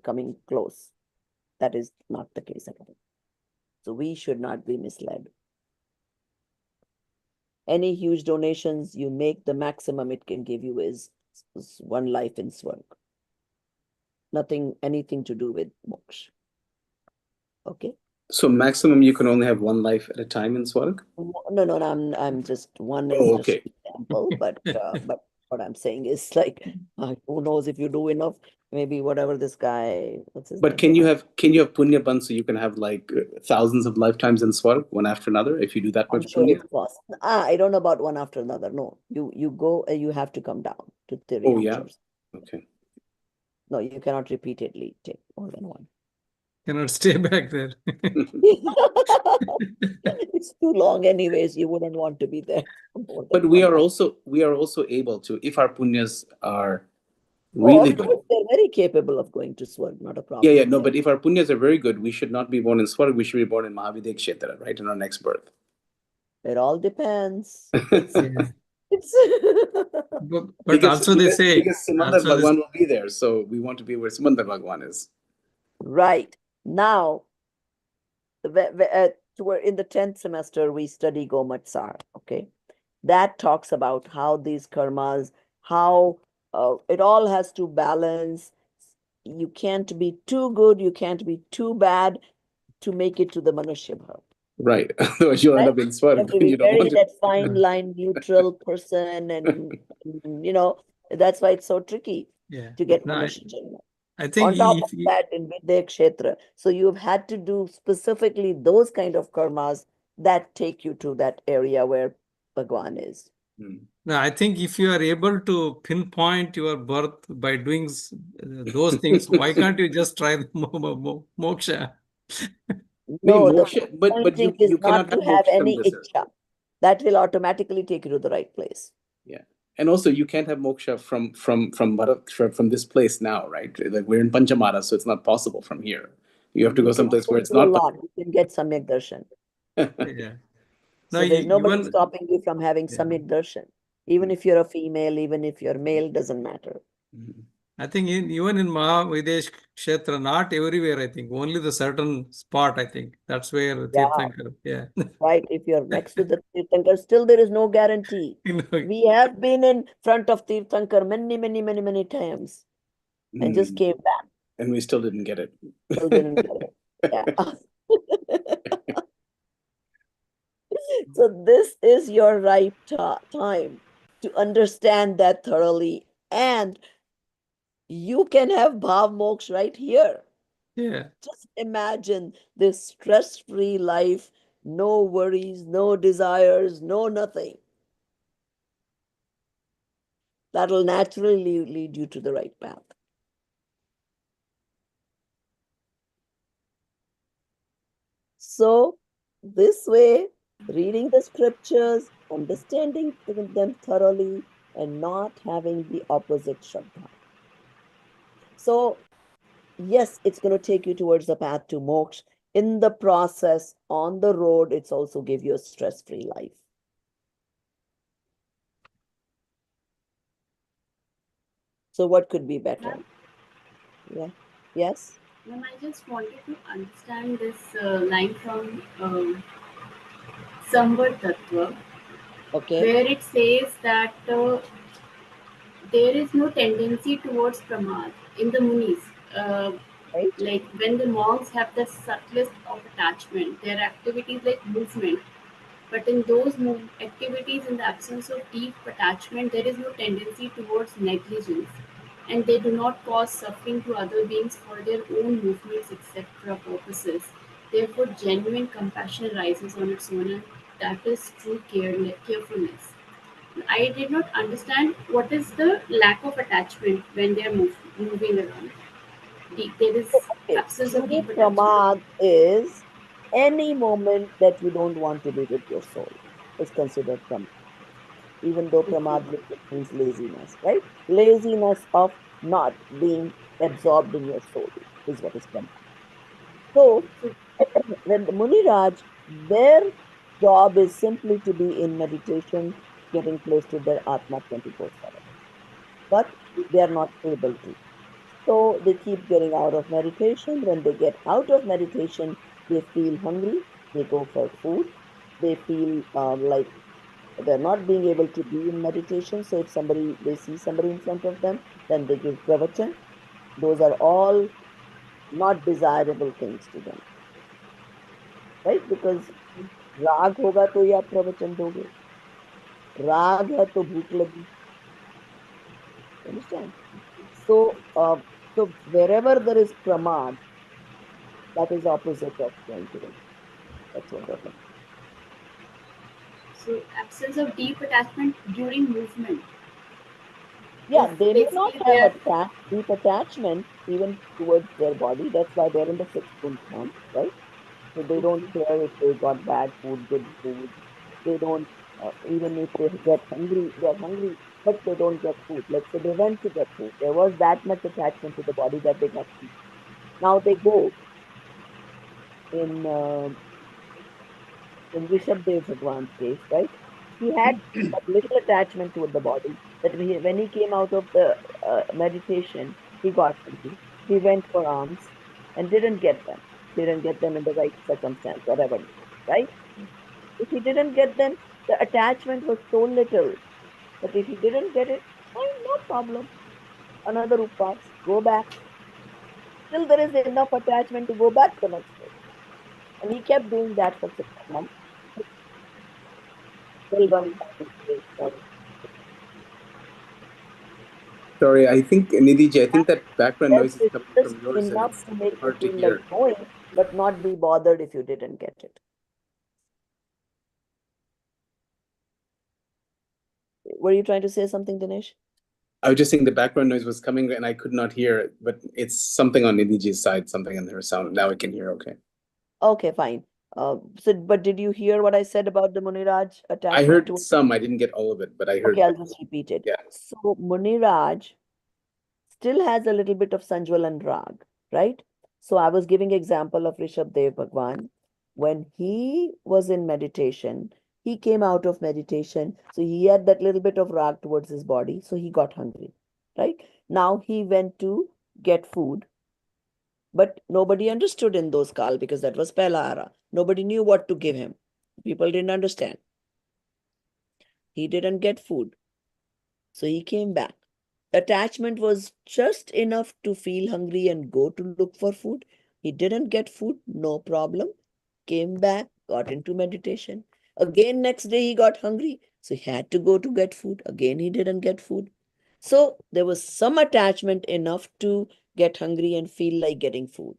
coming close. That is not the case at all. So we should not be misled. Any huge donations you make, the maximum it can give you is one life in Swarg. Anything to do with moksha. Okay. So maximum you can only have one life at a time in Swarg? No, I'm just one is Oh, just okay. example, but what I'm saying is like who knows if you do enough, maybe whatever this guy, what's his But name? can you have punya ban so you can have like thousands of lifetimes in Swarg, one after another, if you do that I'm much sure punya? it's possible. I don't know about one after another. No, you go, you have to come down to Oh yeah. Tiriyam. Okay. No, you cannot repeatedly take more than one. Cannot stay back there. It's too long anyways. You wouldn't want to be there for more than But we one are month. also able to, if our punyas are Oh, really of good. course, they're very capable of going to Swarg, not a problem. Yeah, no, but if our punyas are very good, we should not be born in Swarg, we should be born in Mahavidya Kshetra, right, in our next birth. It all depends. Yeah. It's But Because also they say, because Simandar also this, Bhagwan will be there, so we want to be where Simandar Bhagwan is. right. Now, in the 10th semester, we study Gomatsar, okay? That talks about how these karmas, how it all has to balance. You can't be too good, you can't be too bad to make it to the Manushya Bhav. Right. Otherwise you'll end up in You have Swarg to when be you don't very want to. that fine line, neutral person, and that's why it's so tricky yeah. to get No, Manushya Janma. I think On top of if that, in Vidya Kshetra, so you've had to do specifically those kind of karmas that take you to that area where Bhagwan is. no, I think if you are able to pinpoint your birth by doing those things, why can't you just try the moksha? No, the moksha, but pointing you is cannot not to have have moksha from any this earth. ichcha. That will automatically take you to the right place. Yeah. And also you can't have moksha from Bharat, from this place now, right? Like we're in Panchamara, so it's not possible from here. You have to go You can someplace also where it's do a not. lot. You can get Samyak Darshan. Yeah. No, So there's nobody even stopping you from having yeah. Samyak Darshan. Even if you're a female, even if you're male, doesn't matter. I think even in Mahavidesh Kshetra, not everywhere, I think, only the certain spot, I think. That's where Yeah. Tirthankar, yeah. Right, if you're next to the Tirthankar, still there is no guarantee. We have been in front of Tirthankar many times and just came back. And we still didn't get it. Still didn't get it. Yeah. So this is your right time to understand that thoroughly, and you can have Bhav Moksha right here. Yeah. Just imagine this stress-free life, no worries, no desires, no nothing. That'll naturally lead you to the right path. So this way, reading the scriptures, understanding them thoroughly, and not having the opposite Shraddha. So yes, it's going to take you towards the path to moksha. In the process, on the road, it's also give you a stress-free life. So what could be better? Yeah. Yes? Ma'am, I just wanted to understand this line from Samvad Tattva, Okay. where it says that there is no tendency towards pramad in the munis. Right. Like when the monks have the subtlest of attachment, their activities like movement, but in those activities, in the absence of deep attachment, there is no tendency towards negligence, and they do not cause suffering to other beings for their own movements, etc. purposes. Therefore, genuine compassion arises on its own, and that is true carefulness. I did not understand what is the lack of attachment when they are moving around. There is Okay. absence of True deep attachment. pramad is any moment that you don't want to be with your soul is considered pramad. Even though pramad means laziness, right? Laziness of not being absorbed in your soul is what is pramad. So when the Muniraj, their job is simply to be in meditation, getting close to their Atma 24/7. But They are not able to. So they keep getting out of meditation. When they get out of meditation, they feel hungry. They go for food. They feel like they're not being able to be in meditation. So if they see somebody in front of them, then they give pravachan. Those are all not desirable things to them, right? Because राग होगा तो ही आप प्रवचन दोगे. राग है तो भूख लगी. Understand? So wherever there is pramad, that is opposite of sensual. That's what that means. So absence of deep attachment during movement. Yeah, If they may not basically they have are deep attachment even towards their body. That's why they're in the sixth form, right? So they don't care if they got bad food, good food. They don't, even if they get hungry, they're hungry, but they don't get food. Let's say they went to get food. There was that much attachment to the body that they got food. Now they go in Rishabdev Bhagwan's case, right? He had a little attachment toward the body that when he came out of the meditation, he got hungry. He went for alms and didn't get them. Didn't get them in the right circumstance, whatever, right? If he didn't get them, the attachment was so little that if he didn't get it, fine, no problem. Another upas, go back. Still, there is enough attachment to go back the next day. And he kept doing that for 6 months. Till one time he said, Sorry, I think Nidhi, I think that background yes, noise is it's coming just from yours and enough it's to make you hard to feel like hear. going, but not be bothered if you didn't get it. Were you trying to say something, Dinesh? I was just saying the background noise was coming and I could not hear it, but it's something on Nidhi's side, something in her sound. Now I can hear okay. Okay, fine. But did you hear what I said about the Muniraj I attachment heard to? some, I didn't get all of it, but I heard. Okay, I'll just repeat it. Yeah. So Muniraj still has a little bit of Sanjwal and Rag, right? So I was giving example of Rishabdev Bhagwan. When he was in meditation, he came out of meditation. So he had that little bit of Rag towards his body. So he got hungry, right? Now he went to get food. But nobody understood in those kal because that was Pehla era. Nobody knew what to give him. People didn't understand. He didn't get food. So he came back. Attachment was just enough to feel hungry and go to look for food. He didn't get food, no problem. Came back, got into meditation. Again, next day he got hungry, so he had to go to get food. Again, he didn't get food. So there was some attachment enough to get hungry and feel like getting food,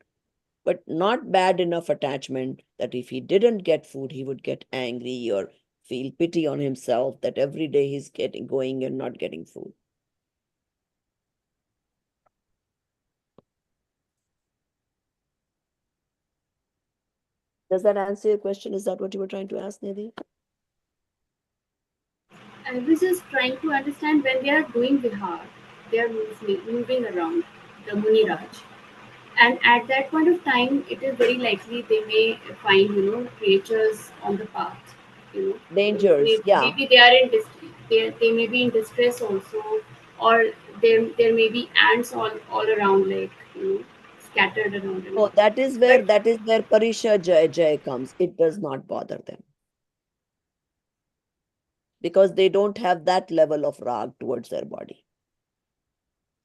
but not bad enough attachment that if he didn't get food, he would get angry or feel pity on himself that every day he's going and not getting food. Does that answer your question? Is that what you were trying to ask, Nidhi? I was just trying to understand when they are doing vihar, they are moving around the Muniraj. And at that point of time, it is very likely they may find, creatures on the path. Dangers, yeah. Maybe they are they may be in distress also, or there may be ants all around, like scattered around and Oh, all. that is But where Parisha Jai comes. It does not bother them because they don't have that level of rag towards their body.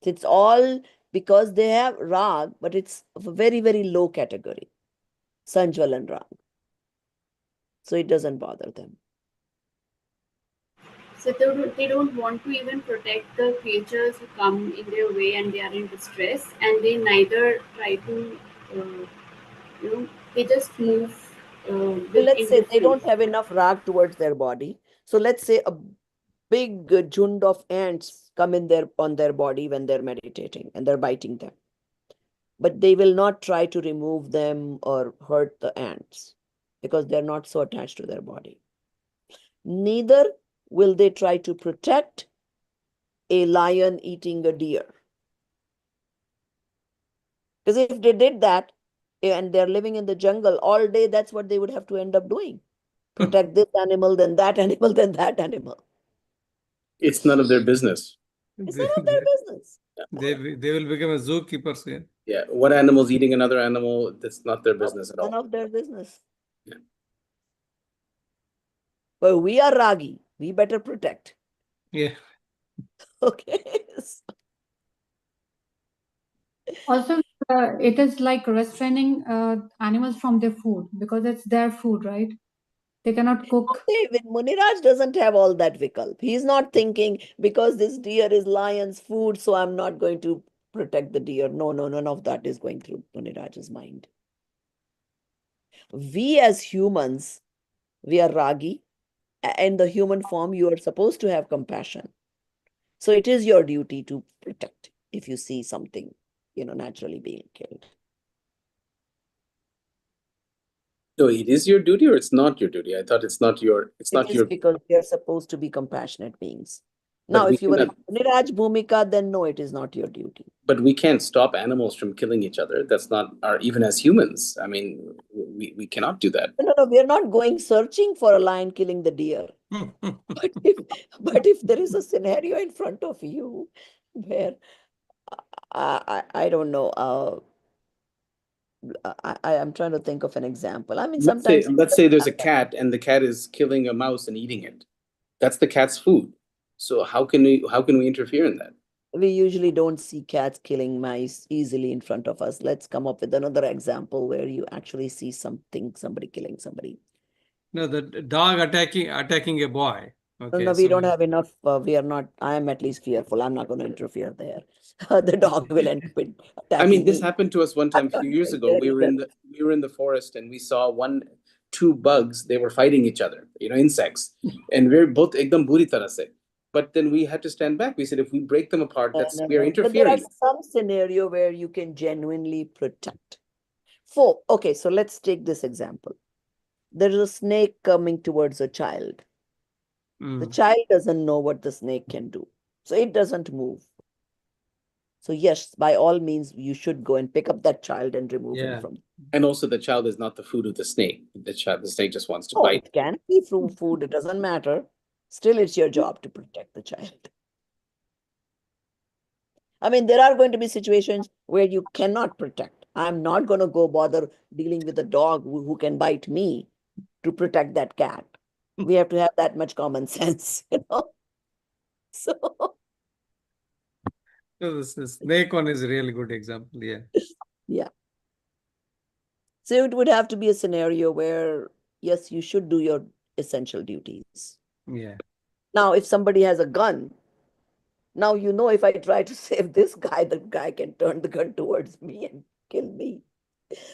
It's all because they have rag, but it's of a very, very low category, Sanjwal and rag. So it doesn't bother them. so they don't want to even protect the creatures who come in their way and they are in distress, and they neither try to, they just move So with let's say they indifference. don't have enough rag towards their body. So let's say a big jund of ants come in on their body when they're meditating and they're biting them. But they will not try to remove them or hurt the ants because they're not so attached to their body. Neither will they try to protect a lion eating a deer. Because if they did that and they're living in the jungle all day, that's what they would have to end up doing. Protect this animal, then that animal, then that animal. It's none of their business. It's They, none of their business. they will become a zookeeper soon. Yeah, one animal's eating another animal, that's not their business at None all. of their business. Yeah. But we are Ragi. We better protect. Yeah. Okay. Also, it is like restraining animals from their food because it's their food, right? They cannot cook. David Muniraj doesn't have all that vikalp. He's not thinking because this deer is lion's food, so I'm not going to protect the deer. No, none of that is going through Muniraj's mind. We as humans, we are Ragi. In the human form, you are supposed to have compassion. So it is your duty to protect if you see something, naturally being killed. So it is your duty or it's not your duty? I thought it's not your, It is because we are supposed to be compassionate beings. But Now, we if you were in cannot- Niraj Bhumika, then no, it is not your duty. but we can't stop animals from killing each other. That's not our, even as humans. I mean, we cannot do that. No, we are not going searching for a lion killing the deer. But if there is a scenario in front of you where I don't know, I am trying to think of an example. I mean, sometimes Let's say there's a cat and the cat is killing a mouse and eating it. That's the cat's food. So how can we interfere in that? we usually don't see cats killing mice easily in front of us. Let's come up with another example where you actually see somebody killing somebody. No, the dog attacking a boy. Okay, No, we so don't have enough. We are not. I am at least fearful. I'm not going to interfere there. The dog will end up I mean, attacking this me. happened to us one time a few years ago. We were in the forest and we saw two bugs. They were fighting each other, insects, and we're both ekdam buri tarah se. But then we had to stand back. We said, if we break them apart, we are But there are interfering. some scenario where you can genuinely protect. Okay, so let's take this example. There is a snake coming towards a child. The child doesn't know what the snake can do, so it doesn't move. So yes, by all means, you should go and pick up that child and remove him from. And also, the child is not the food of the snake. The snake just wants to Oh, bite. it can be from food. It doesn't matter. Still, it's your job to protect the child. I mean, there are going to be situations where you cannot protect. I'm not going to go bother dealing with a dog who can bite me to protect that cat. We have to have that much common sense, So, this snake one is a really good example. Yeah. yeah. So it would have to be a scenario where, yes, you should do your essential duties. Yeah. Now, if somebody has a gun, now if I try to save this guy, the guy can turn the gun towards me and kill me.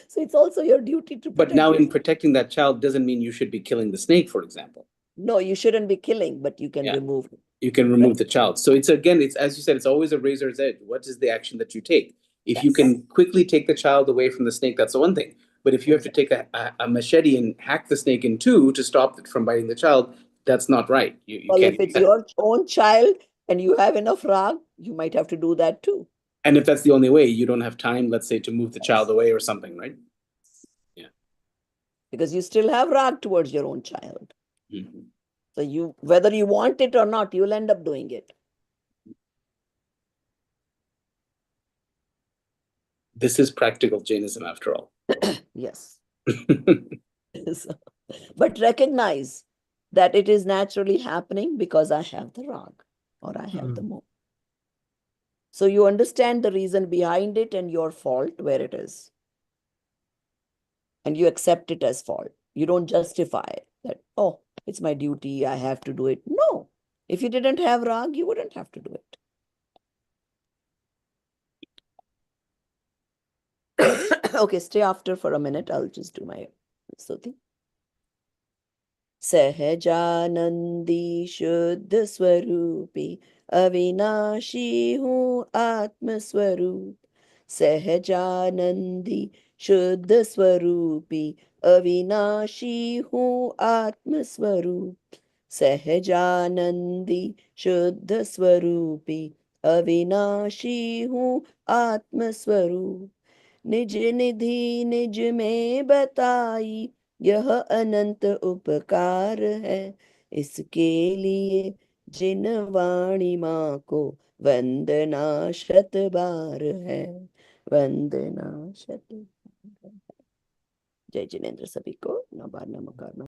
So it's also your duty to protect But now, in yourself. protecting that child doesn't mean you should be killing the snake, for example. No, you shouldn't be killing, but you can remove it. You can remove the child. So it's as you said, it's always a razor's edge. What is the action that you take? If you can quickly take the child away from the snake, that's the one thing. But if you have to take a machete and hack the snake in two to stop it from biting the child, that's not right. You Well, can't if it's your own child and you have enough rag, you might have to do that too. And if that's the only way, you don't have time, let's say, to move the child away or something, right? Yeah. Because you still have rag towards your own child. Mm-hmm. So whether you want it or not, you'll end up doing it. This is practical Jainism after all. Yes. But recognize that it is naturally happening because I have the rag or I have the moh. So you understand the reason behind it and your fault where it is. And you accept it as fault. You don't justify it that, oh, it's my duty, I have to do it. No. If you didn't have rag, you wouldn't have to do it. Okay, stay after for a minute. I'll just do my stuti. सहजानंदी शुद्ध स्वरूपी अविनाशी हूँ आत्म स्वरूप सहजानंदी शुद्ध स्वरूपी अविनाशी हूँ आत्म स्वरूप सहजानंदी शुद्ध स्वरूपी अविनाशी हूँ आत्म स्वरूप निज निधि निज में बताई यह अनंत उपकार है इसके लिए जिन वाणी माँ को वंदना शत बार है, वंदना शत बार है। जय जिनेन्द्र सभी को, नमः नमः।